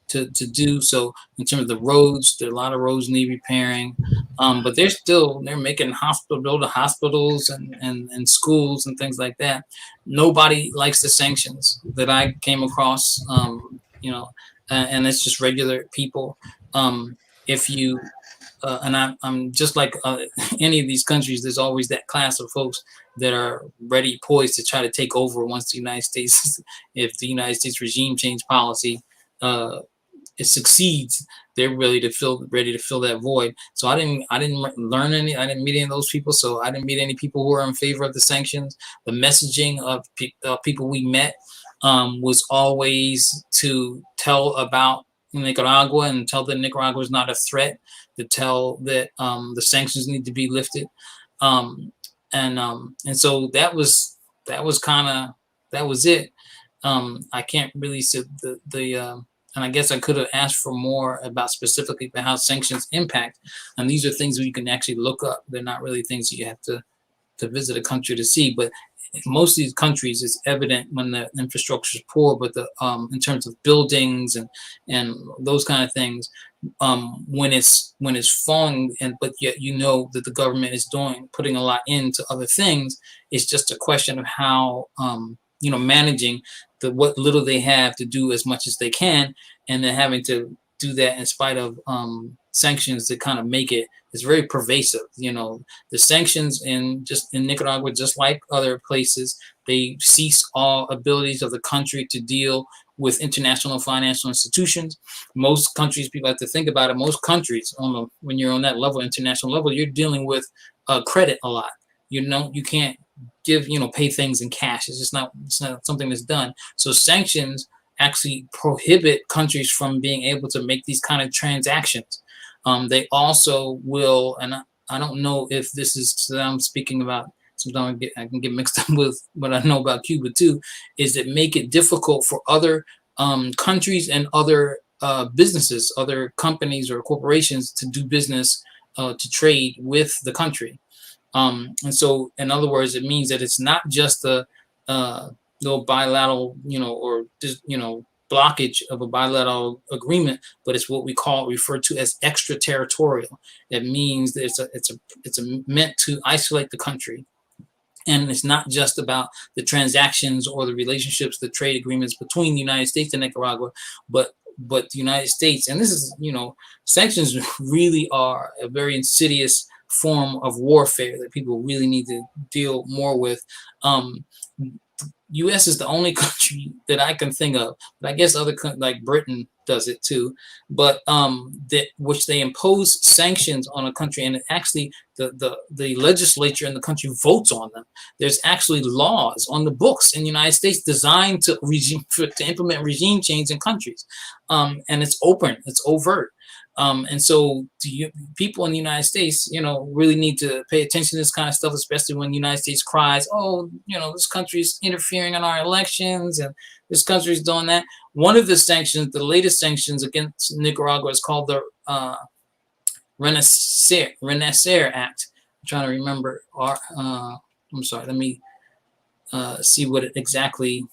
C: to do. So in terms of the roads, there are a lot of roads need repairing, but they're making building hospitals and schools and things like that. Nobody likes the sanctions that I came across, and it's just regular people. If you and I'm just like any of these countries, there's always that class of folks that are ready, poised to try to take over once the United States, if the United States regime change policy it succeeds, they're ready to fill that void. So I didn't learn any. I didn't meet any of those people. So I didn't meet any people who are in favor of the sanctions. The messaging of people we met was always to tell about Nicaragua and tell that Nicaragua is not a threat, to tell that the sanctions need to be lifted, and so that was it. I can't really say and I guess I could have asked for more about specifically about how sanctions impact, and these are things that you can actually look up. They're not really things that you have to visit a country to see, but most of these countries, it's evident when the infrastructure is poor, but in terms of buildings and those kind of things, when it's falling, but yet that the government is putting a lot into other things, it's just a question of how managing what little they have to do as much as they can, and then having to do that in spite of sanctions that kind of make it. It's very pervasive. The sanctions in Nicaragua, just like other places, they cease all abilities of the country to deal with international financial institutions. Most countries, people have to think about it. Most countries, when you're on that level, international level, you're dealing with credit a lot. You can't pay things in cash. It's not something that's done. So sanctions actually prohibit countries from being able to make these kind of transactions. They also will, and I don't know if this is that I'm speaking about. Sometimes I can get mixed up with what I know about Cuba too. Is that make it difficult for other countries and other businesses, other companies or corporations to do business, to trade with the country. And so, in other words, it means that it's not just the bilateral, or just, blockage of a bilateral agreement, but it's what we refer to as extraterritorial. It means that it's meant to isolate the country. And it's not just about the transactions or the relationships, the trade agreements between the United States and Nicaragua, but the United States. And this is, sanctions really are a very insidious form of warfare that people really need to deal more with. U.S. is the only country that I can think of, but I guess other countries like Britain does it too, but which they impose sanctions on a country, and actually the legislature in the country votes on them. There's actually laws on the books in the United States designed to implement regime change in countries, and it's open, it's overt. And so people in the United States, really need to pay attention to this kind of stuff, especially when the United States cries, oh, this country's interfering in our elections and this country's doing that. One of the sanctions, the latest sanctions against Nicaragua, is called the Renacer Act. I'm trying to remember. I'm sorry, let me see what it exactly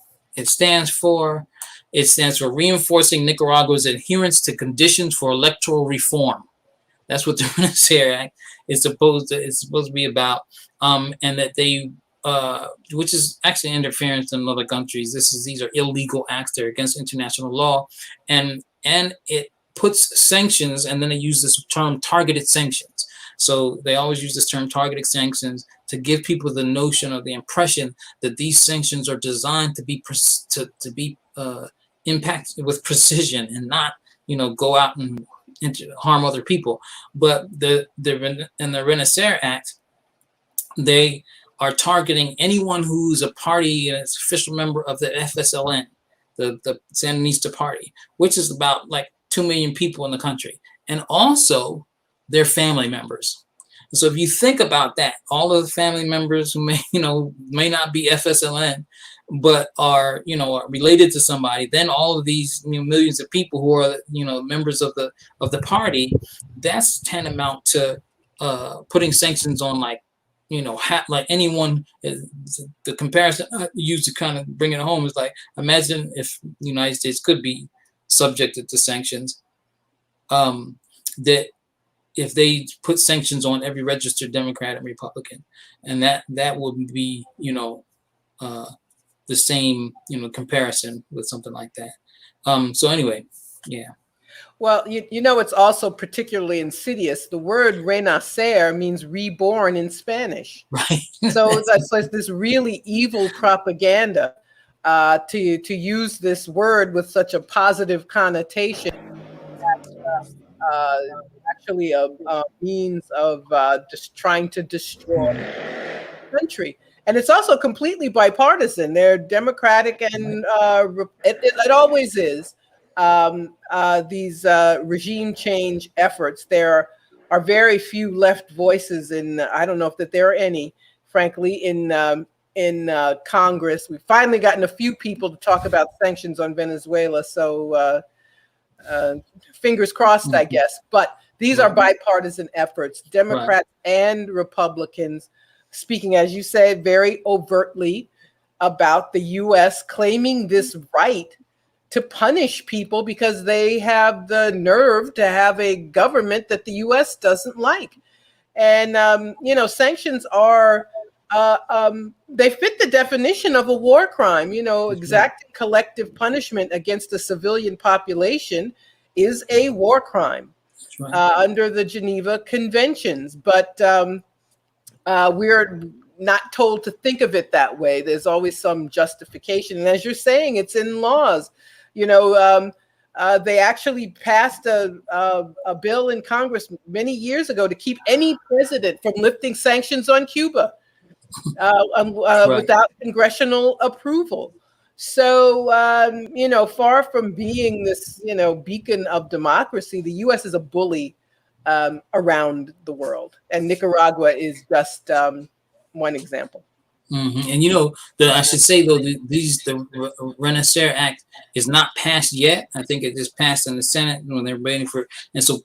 C: stands for. It stands for Reinforcing Nicaragua's Adherence to Conditions for Electoral Reform. That's what the Renacer Act is supposed to be about, and that they, which is actually interference in other countries. These are illegal acts. They're against international law, and it puts sanctions, and then they use this term targeted sanctions. So they always use this term targeted sanctions to give people the notion or the impression that these sanctions are designed to be impact with precision and not, go out and harm other people. But in the Renacer Act, they are targeting anyone who's a party and is official member of the FSLN, the Sandinista party, which is about like 2 million people in the country, and also their family members. So if you think about that, all of the family members who may not be FSLN, but are related to somebody, then all of these millions of people who are members of the party, that's tantamount to putting sanctions on like anyone. The comparison I use to kind of bring it home is like, imagine if the United States could be subjected to sanctions, that if they put sanctions on every registered Democrat and Republican, and that would be the same comparison with something like that. So anyway, yeah.
B: Well, it's also particularly insidious. The word renacer means reborn in Spanish.
C: Right.
B: So it's this really evil propaganda to use this word with such a positive connotation. Actually a means of just trying to destroy the country. And it's also completely bipartisan. They're Democratic, and it always is. These regime change efforts, there are very few left voices in, I don't know if that there are any, frankly, in Congress. We've finally gotten a few people to talk about sanctions on Venezuela, so fingers crossed, I guess. But these are bipartisan efforts, Democrats and Republicans, speaking, as you said, very overtly about the U.S. claiming this right to punish people because they have the nerve to have a government that the U.S. doesn't like. And, sanctions are they fit the definition of a war crime. You know,
C: That's
B: exacting collective punishment against the civilian population is a war crime
C: right.
B: under the Geneva Conventions. But we're not told to think of it that way. There's always some justification. And as you're saying, it's in laws. You know, they actually passed a bill in Congress many years ago to keep any president from lifting sanctions on Cuba without congressional approval. So, you know, far from being this, you know, beacon of democracy, the U.S. is a bully around the world. And Nicaragua is just one example.
C: Mm-hmm. And, you know, I should say, though, the Renaissance Act is not passed yet. I think it just passed in the Senate when they're waiting for it. And so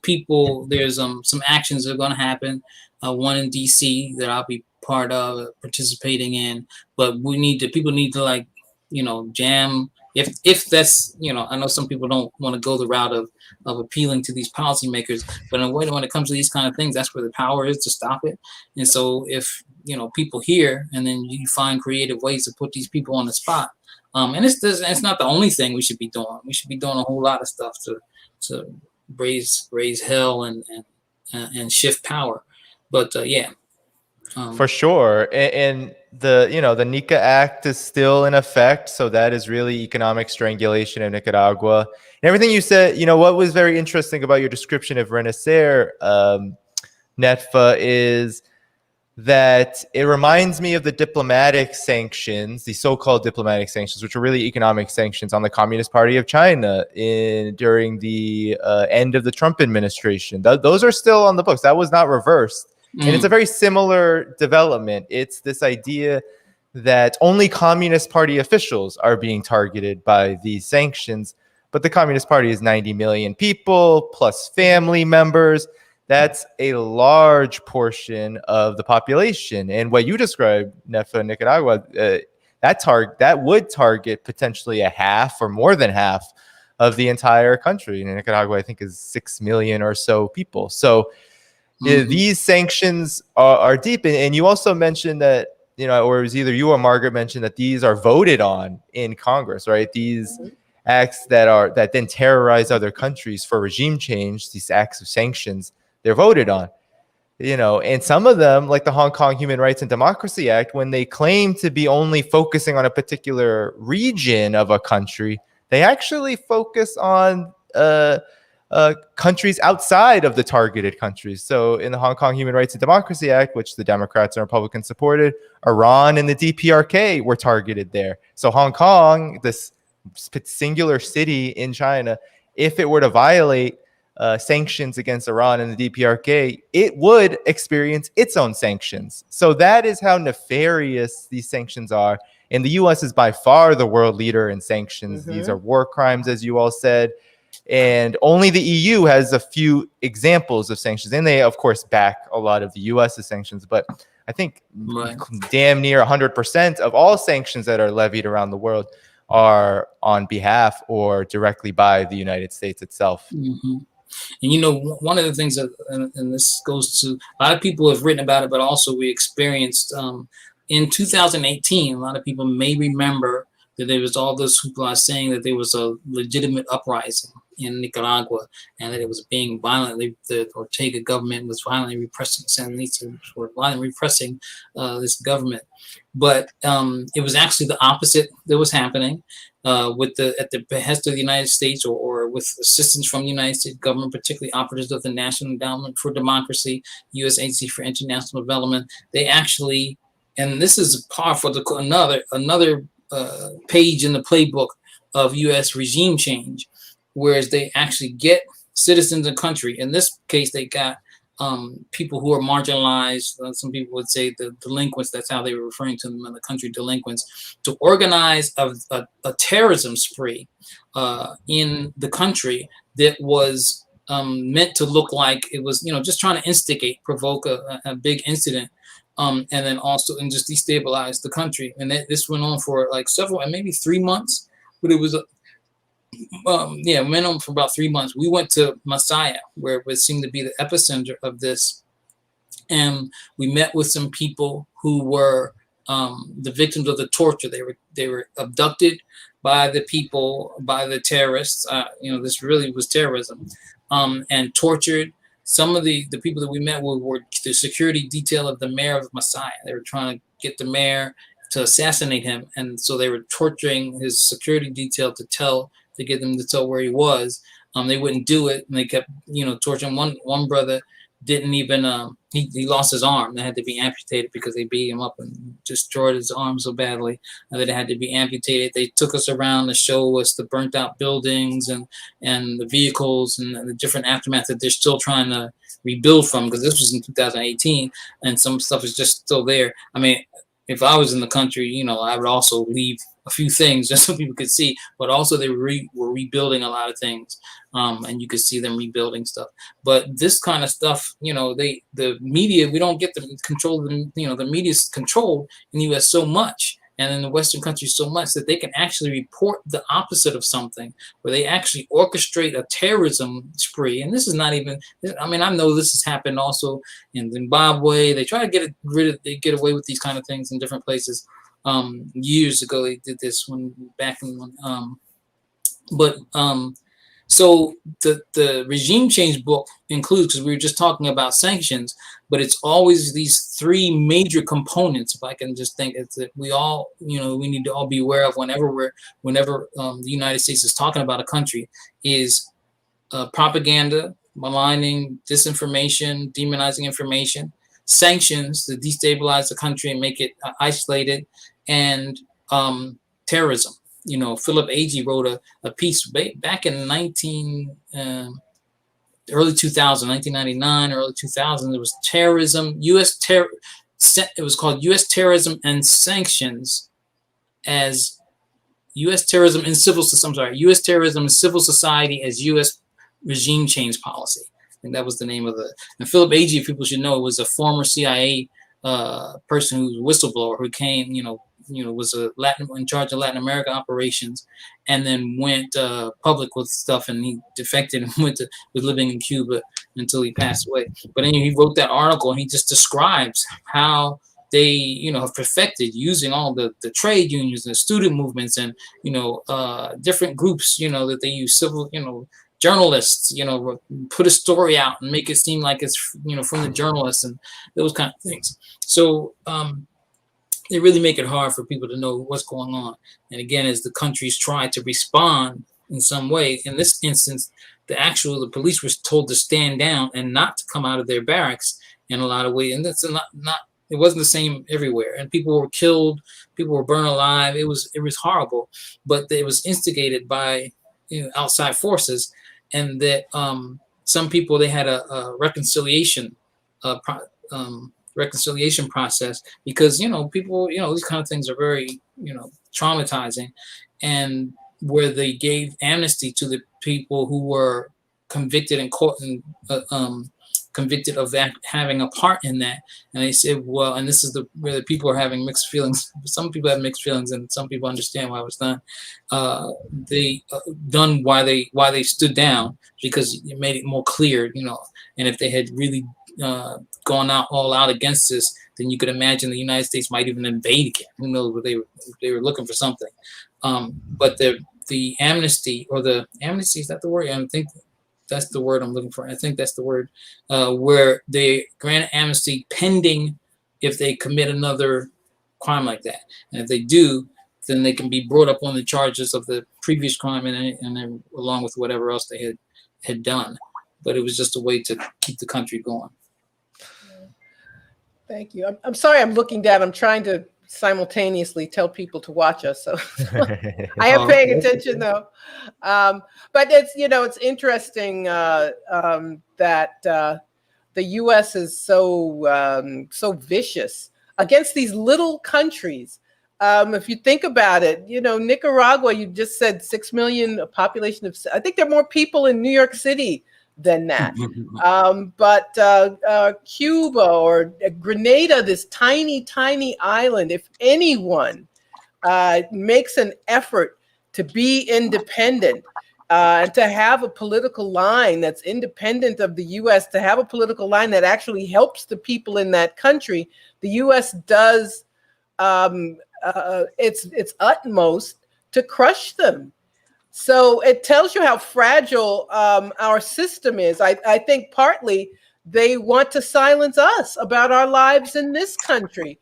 C: there's some actions that are going to happen. One in D.C. that I'll be part of, participating in. But people need to, like, you know, jam. If that's, you know, I know some people don't want to go the route of appealing to these policymakers, but in a way, when it comes to these kind of things, that's where the power is to stop it. And so if, you know, people hear, and then you find creative ways to put these people on the spot. And it's not the only thing we should be doing. We should be doing a whole lot of stuff to raise hell and shift power. But yeah.
A: For sure. And the, you know, the NICA Act is still in effect. So that is really economic strangulation of Nicaragua. And everything you said, you know, what was very interesting about your description of Renaissance, Netfa, is that it reminds me of the diplomatic sanctions, the so-called diplomatic sanctions, which are really economic sanctions on the Communist Party of China during the end of the Trump administration. Those are still on the books. That was not reversed. And it's a very similar development. It's this idea that only Communist Party officials are being targeted by these sanctions, but the Communist Party is 90 million people plus family members. That's a large portion of the population. And what you described, Nefe, Nicaragua, that would target potentially a half or more than half of the entire country. And Nicaragua, I think, is 6 million or so people. So these sanctions are deep. And you also mentioned that, you know, or it was either you or Margaret mentioned that these are voted on in Congress, right? These acts that then terrorize other countries for regime change, these acts of sanctions, they're voted on, you know, and some of them, like the Hong Kong Human Rights and Democracy Act, when they claim to be only focusing on a particular region of a country, they actually focus on countries outside of the targeted countries. So in the Hong Kong Human Rights and Democracy Act, which the Democrats and Republicans supported, Iran and the DPRK were targeted there. So Hong Kong, this singular city in China, if it were to violate sanctions against Iran and the DPRK, it would experience its own sanctions. So that is how nefarious these sanctions are. And the U.S. is by far the world leader in sanctions. These are war crimes, as you all said. And only the EU has a few examples of sanctions. And they, of course, back a lot of the U.S.'s sanctions. But I think damn near 100% of all sanctions that are levied around the world are on behalf or directly by the United States itself.
C: And, you know, one of the things that, and this goes to, a lot of people have written about it, but also we experienced in 2018, a lot of people may remember that there was all this hoopla saying that there was a legitimate uprising in Nicaragua and that it was being violently, the Ortega government was violently repressing Sandinista, were violently repressing this government. But it was actually the opposite that was happening. At the behest of the United States or with assistance from the United States government, particularly operatives of the National Endowment for Democracy, U.S. Agency for International Development, they actually, and this is powerful, another page in the playbook of U.S. regime change, whereas they actually get citizens of the country. In this case, they got people who are marginalized. Some people would say the delinquents, that's how they were referring to them in the country, delinquents, to organize a terrorism spree in the country that was meant to look like it was, you know, just trying to instigate, provoke a big incident, and then also and just destabilize the country. And this went on for like several, and maybe 3 months, but it was went on for about 3 months. We went to Masaya, where it seemed to be the epicenter of this. And we met with some people who were the victims of the torture. They were abducted by the people, by the terrorists. This really was terrorism, and tortured. Some of the people that we met were the security detail of the mayor of Masaya. They were trying to get the mayor to assassinate him, and so they were torturing his security detail to get them to tell where he was. They wouldn't do it, and they kept torturing. One brother didn't even he lost his arm. That had to be amputated because they beat him up and destroyed his arm so badly that it had to be amputated. They took us around to show us the burnt out buildings and the vehicles and the different aftermath that they're still trying to rebuild from, because this was in 2018 and some stuff is just still there. I mean, if I was in the country, I would also leave a few things just so people could see, but also they were rebuilding a lot of things, and you could see them rebuilding stuff. But this kind of stuff, the media, we don't get to control the media is controlled in the U.S. so much, and in the Western countries so much, that they can actually report the opposite of something, where they actually orchestrate a terrorism spree. And this is not even, I mean, I know this has happened also in Zimbabwe. They try to they get away with these kind of things in different places. Years ago, they did this so the regime change book includes, because we were just talking about sanctions, but it's always these three major components. If I can just think, it's that we all, we need to all be aware of whenever the United States is talking about a country, is propaganda, maligning, disinformation, demonizing information, sanctions to destabilize the country and make it isolated, and terrorism. Philip Agee wrote a piece back in early 2000, 1999, early 2000. It was terrorism, it was called U.S. Terrorism and Sanctions as U.S. Terrorism and Civil Society as U.S. Regime Change Policy. I think that was the name of and Philip Agee, people should know, was a former CIA person who's a whistleblower who came, was in charge of Latin America operations, and then went public with stuff, and he defected and was living in Cuba until he passed away. But anyway, he wrote that article, and he just describes how they, have perfected using all the trade unions and student movements and, different groups, that they use, civil, journalists, put a story out and make it seem like it's, from the journalists and those kind of things. So, they really make it hard for people to know what's going on. And again, as the countries try to respond in some way, in this instance, the police were told to stand down and not to come out of their barracks in a lot of ways. And that's it wasn't the same everywhere. And people were killed, people were burned alive. It was horrible, but it was instigated by outside forces, and that some people, they had a reconciliation process, because people, these kind of things are very traumatizing, and where they gave amnesty to the people who were convicted in court and convicted of that, having a part in that. And they said, well, and this is where the people are having mixed feelings. Some people have mixed feelings, and some people understand why it was done. They done why they stood down, because it made it more clear, and if they had really gone all out against this, then you could imagine the United States might even invade again. Who knows? But they were looking for something. But the amnesty, or the amnesty, is that the word? I think that's the word I'm looking for. I think that's the word, where they grant amnesty pending if they commit another crime like that. And if they do, then they can be brought up on the charges of the previous crime, and then along with whatever else they had done. But it was just a way to keep the country going.
B: Thank you. I'm sorry, I'm looking down. I'm trying to simultaneously tell people to watch us, so I am paying attention though. But it's it's interesting that the U.S. is so vicious against these little countries. If you think about it, Nicaragua, you just said 6 million, a population of, I think there are more people in New York City than that. But Cuba or Grenada, this tiny, tiny island, if anyone makes an effort to be independent, and to have a political line that's independent of the U.S., to have a political line that actually helps the people in that country, the U.S. does its utmost to crush them. So it tells you how fragile our system is. I think partly they want to silence us about our lives in this country,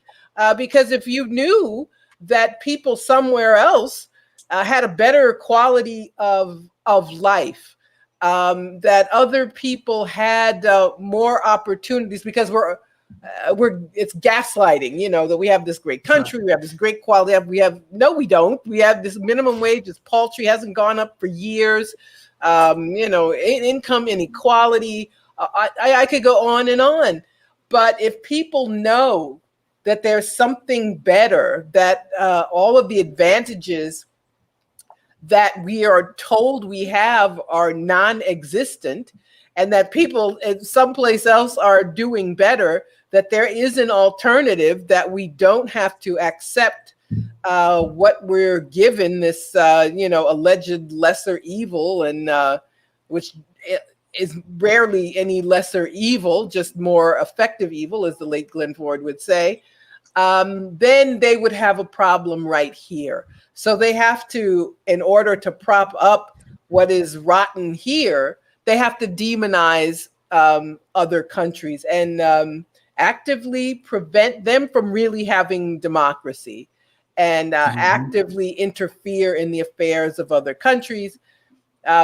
B: because if you knew that people somewhere else had a better quality of life, that other people had more opportunities, because it's gaslighting, you know, that we have this great country, we have this great quality. No, we don't. We have this minimum wage is paltry, hasn't gone up for years. You know, income inequality. I could go on and on. But if people know that there's something better, that all of the advantages that we are told we have are non-existent, and that people someplace else are doing better, that there is an alternative, that we don't have to accept what we're given, this alleged lesser evil, and which is rarely any lesser evil, just more effective evil, as the late Glenn Ford would say, then they would have a problem right here. So they have to, in order to prop up what is rotten here, they have to demonize other countries and actively prevent them from really having democracy, and actively interfere in the affairs of other countries,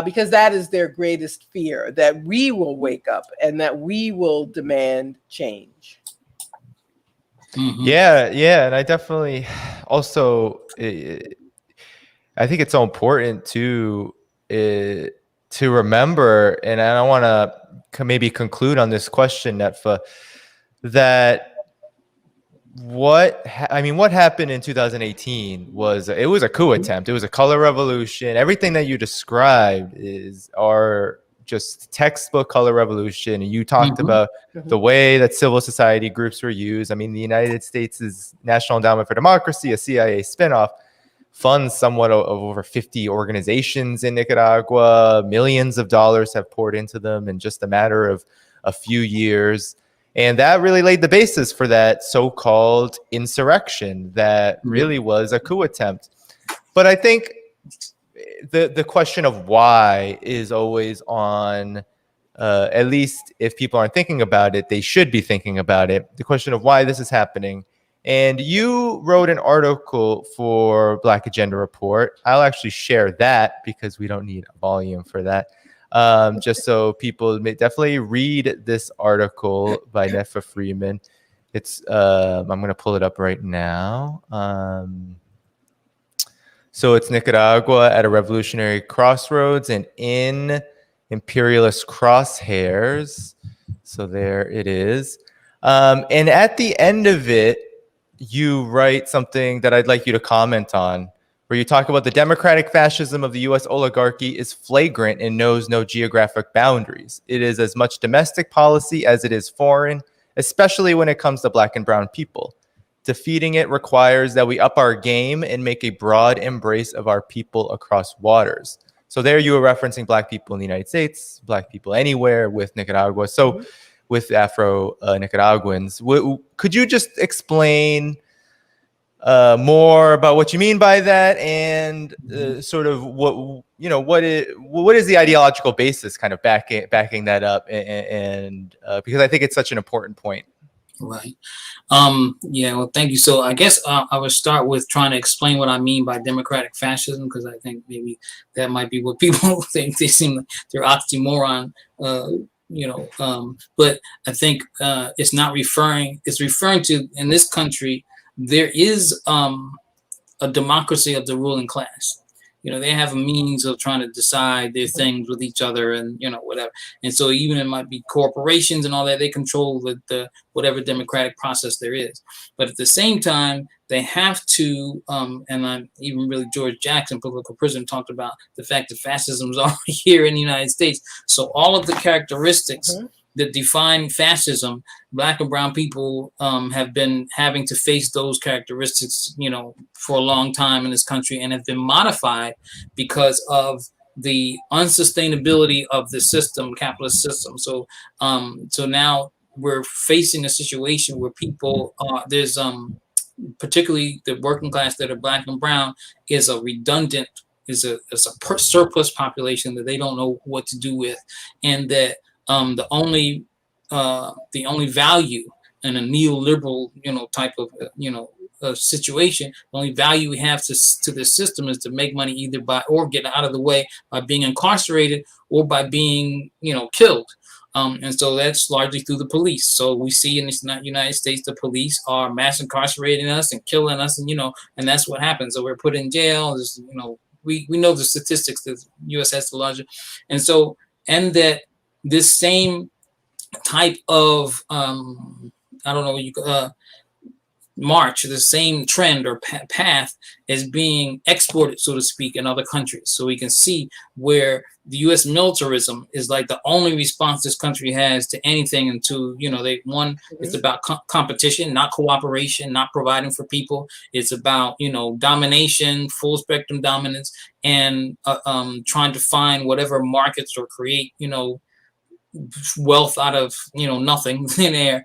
B: because that is their greatest fear, that we will wake up and that we will demand change.
A: Mm-hmm. Yeah. And I definitely also, I think it's so important to remember, and I want to maybe conclude on this question, Netfa, that what happened in 2018 was a coup attempt. It was a color revolution. Everything that you described are just textbook color revolution. And you talked about the way that civil society groups were used. I mean, the United States' National Endowment for Democracy, a CIA spinoff, funds somewhat of over 50 organizations in Nicaragua. Millions of dollars have poured into them in just a matter of a few years. And that really laid the basis for that so-called insurrection that really was a coup attempt. But I think the question of why is always on, at least if people aren't thinking about it, they should be thinking about it. The question of why this is happening. And you wrote an article for Black Agenda Report. I'll actually share that because we don't need a volume for that. Just so people may definitely read this article by Nefe Freeman. It's I'm going to pull it up right now. So it's Nicaragua at a Revolutionary Crossroads and in Imperialist Crosshairs. So there it is. And at the end of it, you write something that I'd like you to comment on, where you talk about the democratic fascism of the U.S. oligarchy is flagrant and knows no geographic boundaries. It is as much domestic policy as it is foreign, especially when it comes to Black and brown people. Defeating it requires that we up our game and make a broad embrace of our people across waters. So there you were referencing Black people in the United States, Black people anywhere with Nicaragua. So with Afro-Nicaraguans, could you just explain more about what you mean by that, and sort of what is the ideological basis kind of backing that up, and because I think it's such an important point.
C: Right. Yeah, well, thank you. So I guess I would start with trying to explain what I mean by democratic fascism, because I think maybe that might be what people think. They seem like they're oxymoron, but I think it's referring to, in this country, there is a democracy of the ruling class. They have a means of trying to decide their things with each other and, whatever. And so even it might be corporations and all that, they control the whatever democratic process there is. But at the same time, they have to, even really George Jackson, political prisoner, talked about the fact that fascism is already here in the United States. So all of the characteristics that define fascism, Black and brown people have been having to face those characteristics, for a long time in this country, and have been modified because of the unsustainability of the system, capitalist system. So now we're facing a situation where people there's particularly the working class that are black and brown, is a redundant, is a surplus population that they don't know what to do with, and that the only value in a neoliberal, type of, situation, the only value we have to this system is to make money either by, or get out of the way by being incarcerated or by being, killed. And so that's largely through the police. So we see in the United States, the police are mass incarcerating us and killing us, and and that's what happens. So we're put in jail. There's, we know the statistics that the U.S. has the larger, and so, and that this same type of I don't know, march, the same trend or path is being exported, so to speak, in other countries. So we can see where the U.S. militarism is like the only response this country has to anything, and to, it's about competition, not cooperation, not providing for people. It's about, domination, full spectrum dominance, and trying to find whatever markets or create, wealth out of, nothing, thin air.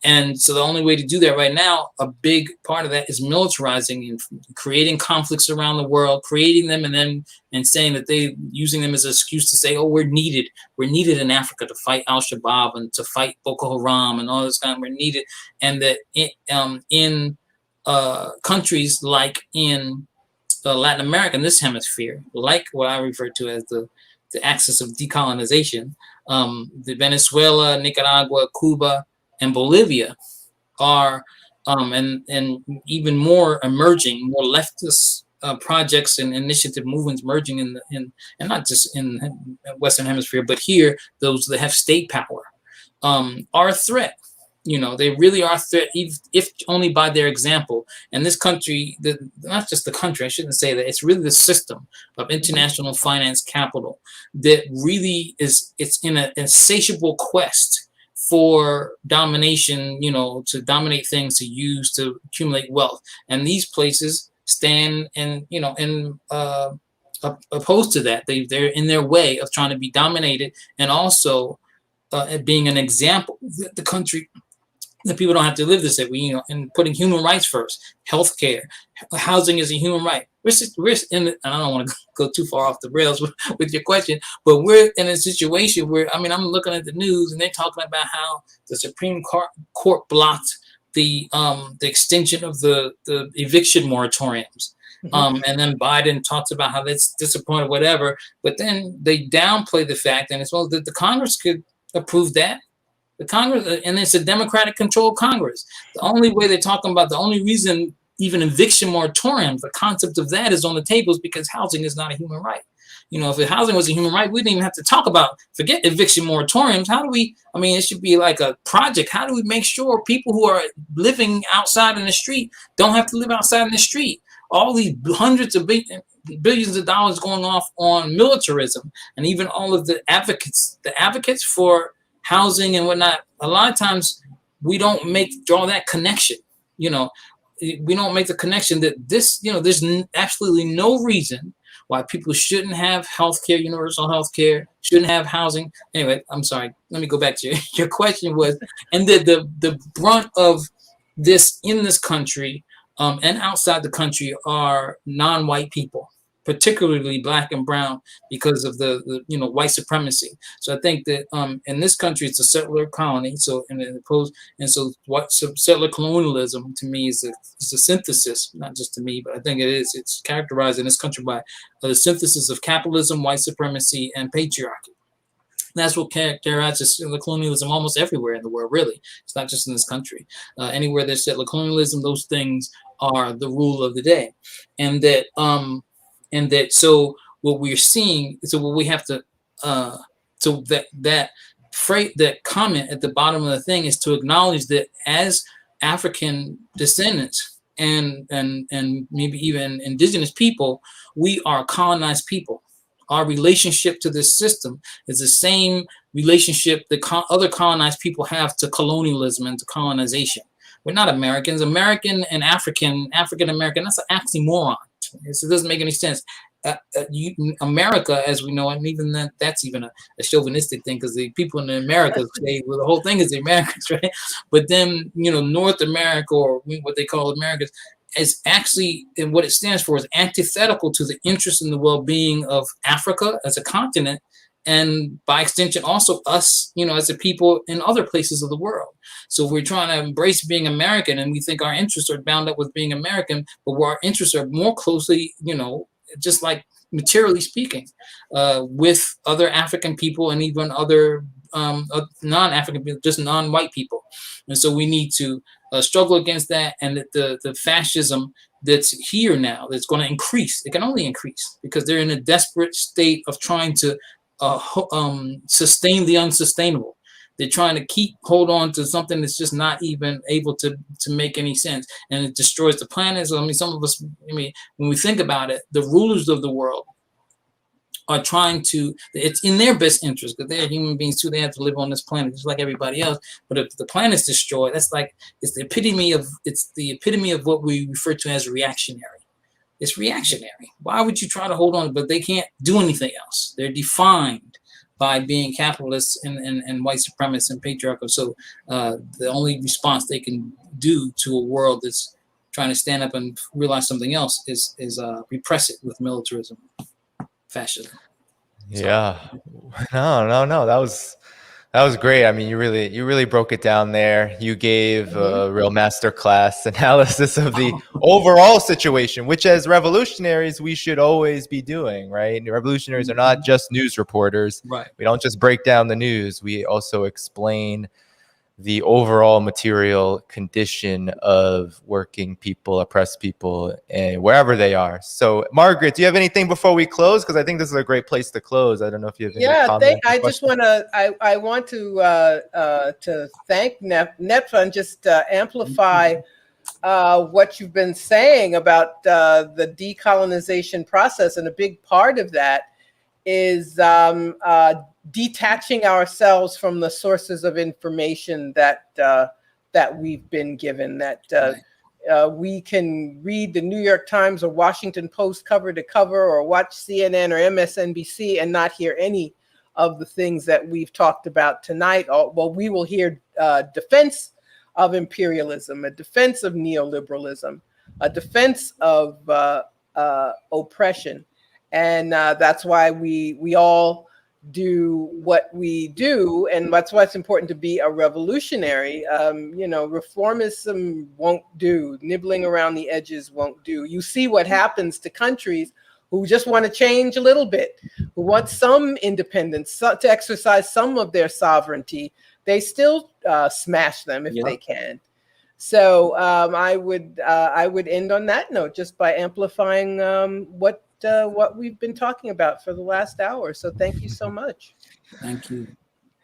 C: And so the only way to do that right now, a big part of that is militarizing and creating conflicts around the world, creating them, and saying that they using them as an excuse to say, oh, we're needed in Africa to fight Al-Shabaab and to fight Boko Haram and all this kind of, we're needed. And that in countries like in Latin America, in this hemisphere, like what I refer to as the axis of decolonization, the Venezuela, Nicaragua, Cuba, and Bolivia are, and even more emerging, more leftist projects and initiative movements emerging in and not just in the Western Hemisphere, but here, those that have state power are a threat. They really are a threat, if only by their example. And this country, not just the country, I shouldn't say that, it's really the system of international finance capital that really is, it's in an insatiable quest for domination, to dominate things, to use, to accumulate wealth. And these places stand and, opposed to that. They're in their way of trying to be dominated, and also being an example that the country, that people don't have to live this way, and putting human rights first, healthcare, housing is a human right. We're in, and I don't want to go too far off the rails with your question, but we're in a situation where, I'm looking at the news and they're talking about how the Supreme Court blocked the extension of the eviction moratoriums. And then Biden talks about how that's disappointed, whatever, but then they downplay the fact, and as well, that the Congress could approve that. The Congress, and it's a Democratic controlled Congress. The only way they're talking about, the only reason even eviction moratoriums, the concept of that is on the table, is because housing is not a human right. If housing was a human right, we didn't even have to talk about, forget eviction moratoriums. How do we, it should be like a project. How do we make sure people who are living outside in the street don't have to live outside in the street? All these hundreds of billions of dollars going off on militarism, and even all of the advocates for housing and whatnot, a lot of times we don't draw that connection. We don't make the connection that this, there's absolutely no reason why people shouldn't have healthcare, universal healthcare, shouldn't have housing. Anyway, I'm sorry. Let me go back to your question was, and the brunt of this in this country and outside the country are non-white people, particularly black and brown, because of the white supremacy. So I think that in this country it's a settler colony. So settler colonialism to me is a synthesis, not just to me, but I think it is. It's characterized in this country by the synthesis of capitalism, white supremacy, and patriarchy. That's what characterizes settler colonialism almost everywhere in the world, really. It's not just in this country. Anywhere there's settler colonialism, those things are the rule of the day. And that so what we're seeing, so what we have to so that comment at the bottom of the thing is to acknowledge that as African descendants and maybe even indigenous people, we are colonized people. Our relationship to this system is the same relationship that other colonized people have to colonialism and to colonization. We're not Americans. American and African American, that's an oxymoron. It doesn't make any sense. America, as we know, and even that's even a chauvinistic thing, because the people in the Americas say, well, the whole thing is the Americans, right? But then, North America, or what they call Americas, is actually, and what it stands for, is antithetical to the interest in the well-being of Africa as a continent, and by extension also us, as a people in other places of the world. So we're trying to embrace being American, and we think our interests are bound up with being American, but where our interests are more closely, just like materially speaking, with other African people, and even other non-African people, just non-white people. And so we need to struggle against that, and that the fascism that's here now, that's going to increase. It can only increase because they're in a desperate state of trying to sustain the unsustainable. They're trying to hold on to something that's just not even able to make any sense, and it destroys the planet. So, some of us, when we think about it, the rulers of the world are trying to, it's in their best interest, because they're human beings too. They have to live on this planet just like everybody else. But if the planet's destroyed, it's the epitome of what we refer to as reactionary. It's reactionary. Why would you try to hold on? But they can't do anything else. They're defined by being capitalists and white supremacists and patriarchal. So the only response they can do to a world that's trying to stand up and realize something else is repress it with militarism, fascism.
A: Yeah. No. That was great. I mean, you really broke it down there. You gave a real masterclass analysis of the overall situation, which as revolutionaries, we should always be doing, right? Revolutionaries are not just news reporters.
C: Right.
A: We don't just break down the news. We also explain the overall material condition of working people, oppressed people, and wherever they are. So, Margaret, do you have anything before we close? Because I think this is a great place to close. I don't know if you have any comments.
B: I just want to. I want to thank Netfa and just amplify what you've been saying about the decolonization process, and a big part of that is detaching ourselves from the sources of information that we've been given. We can read the New York Times or Washington Post cover to cover, or watch CNN or MSNBC, and not hear any of the things that we've talked about tonight. Well, we will hear defense of imperialism, a defense of neoliberalism, a defense of oppression. And that's why we all do what we do, and that's why it's important to be a revolutionary. Reformism won't do. Nibbling around the edges won't do. You see what happens to countries who just want to change a little bit, who want some independence, to exercise some of their sovereignty. They still smash them if they can. So I would end on that note, just by amplifying what we've been talking about for the last hour. So thank you so much.
C: Thank you.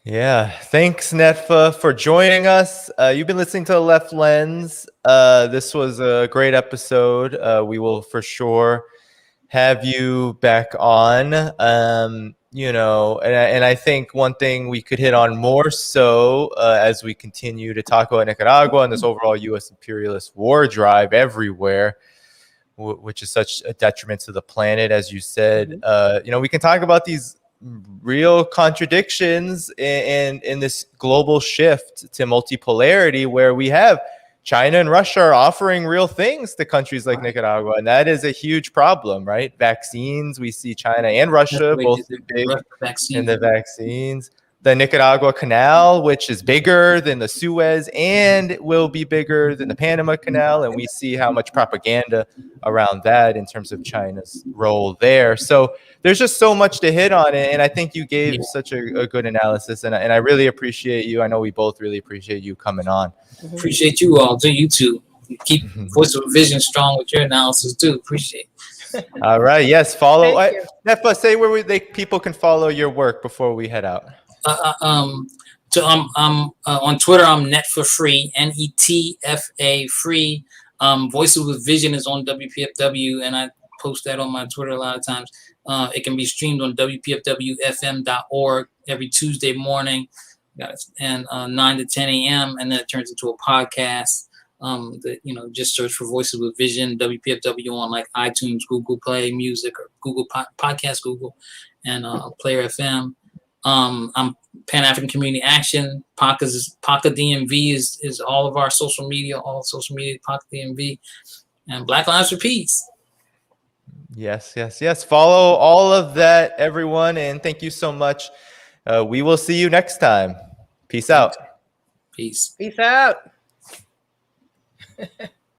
A: Yeah, thanks, Netfa, for joining us. You've been listening to The Left Lens. This was a great episode. We will for sure have you back on. And I think one thing we could hit on more so as we continue to talk about Nicaragua and this overall U.S. imperialist war drive everywhere, which is such a detriment to the planet, as you said. We can talk about these real contradictions in this global shift to multipolarity, where we have China and Russia are offering real things to countries like Nicaragua, and that is a huge problem, right? Vaccines, we see China and Russia both big in the vaccines. The Nicaragua Canal, which is bigger than the Suez and will be bigger than the Panama Canal. And we see how much propaganda around that in terms of China's role there. So there's just so much to hit on it. And I think you gave such a good analysis. And I really appreciate you. I know we both really appreciate you coming on.
C: Appreciate you all. You too. Keep Voice of Vision strong with your analysis too. Appreciate it.
A: All right. Yes. Follow. Netfa, say where people can follow your work before we head out.
C: I'm on Twitter. I'm Netfa Free, Netfa Free. Voices with Vision is on WPFW, and I post that on my Twitter a lot of times. It can be streamed on WPFWFM.org every Tuesday morning, and 9 to 10 a.m. And then it turns into a podcast. Just search for Voices with Vision, WPFW on like iTunes, Google Play Music, or Google Podcast, Google, and Player FM. I'm Pan African Community Action. PACA DMV is all of our social media, PACA DMV, and Black Lives for Peace.
A: Yes. Follow all of that, everyone, and thank you so much. We will see you next time. Peace out.
C: Peace.
B: Peace out.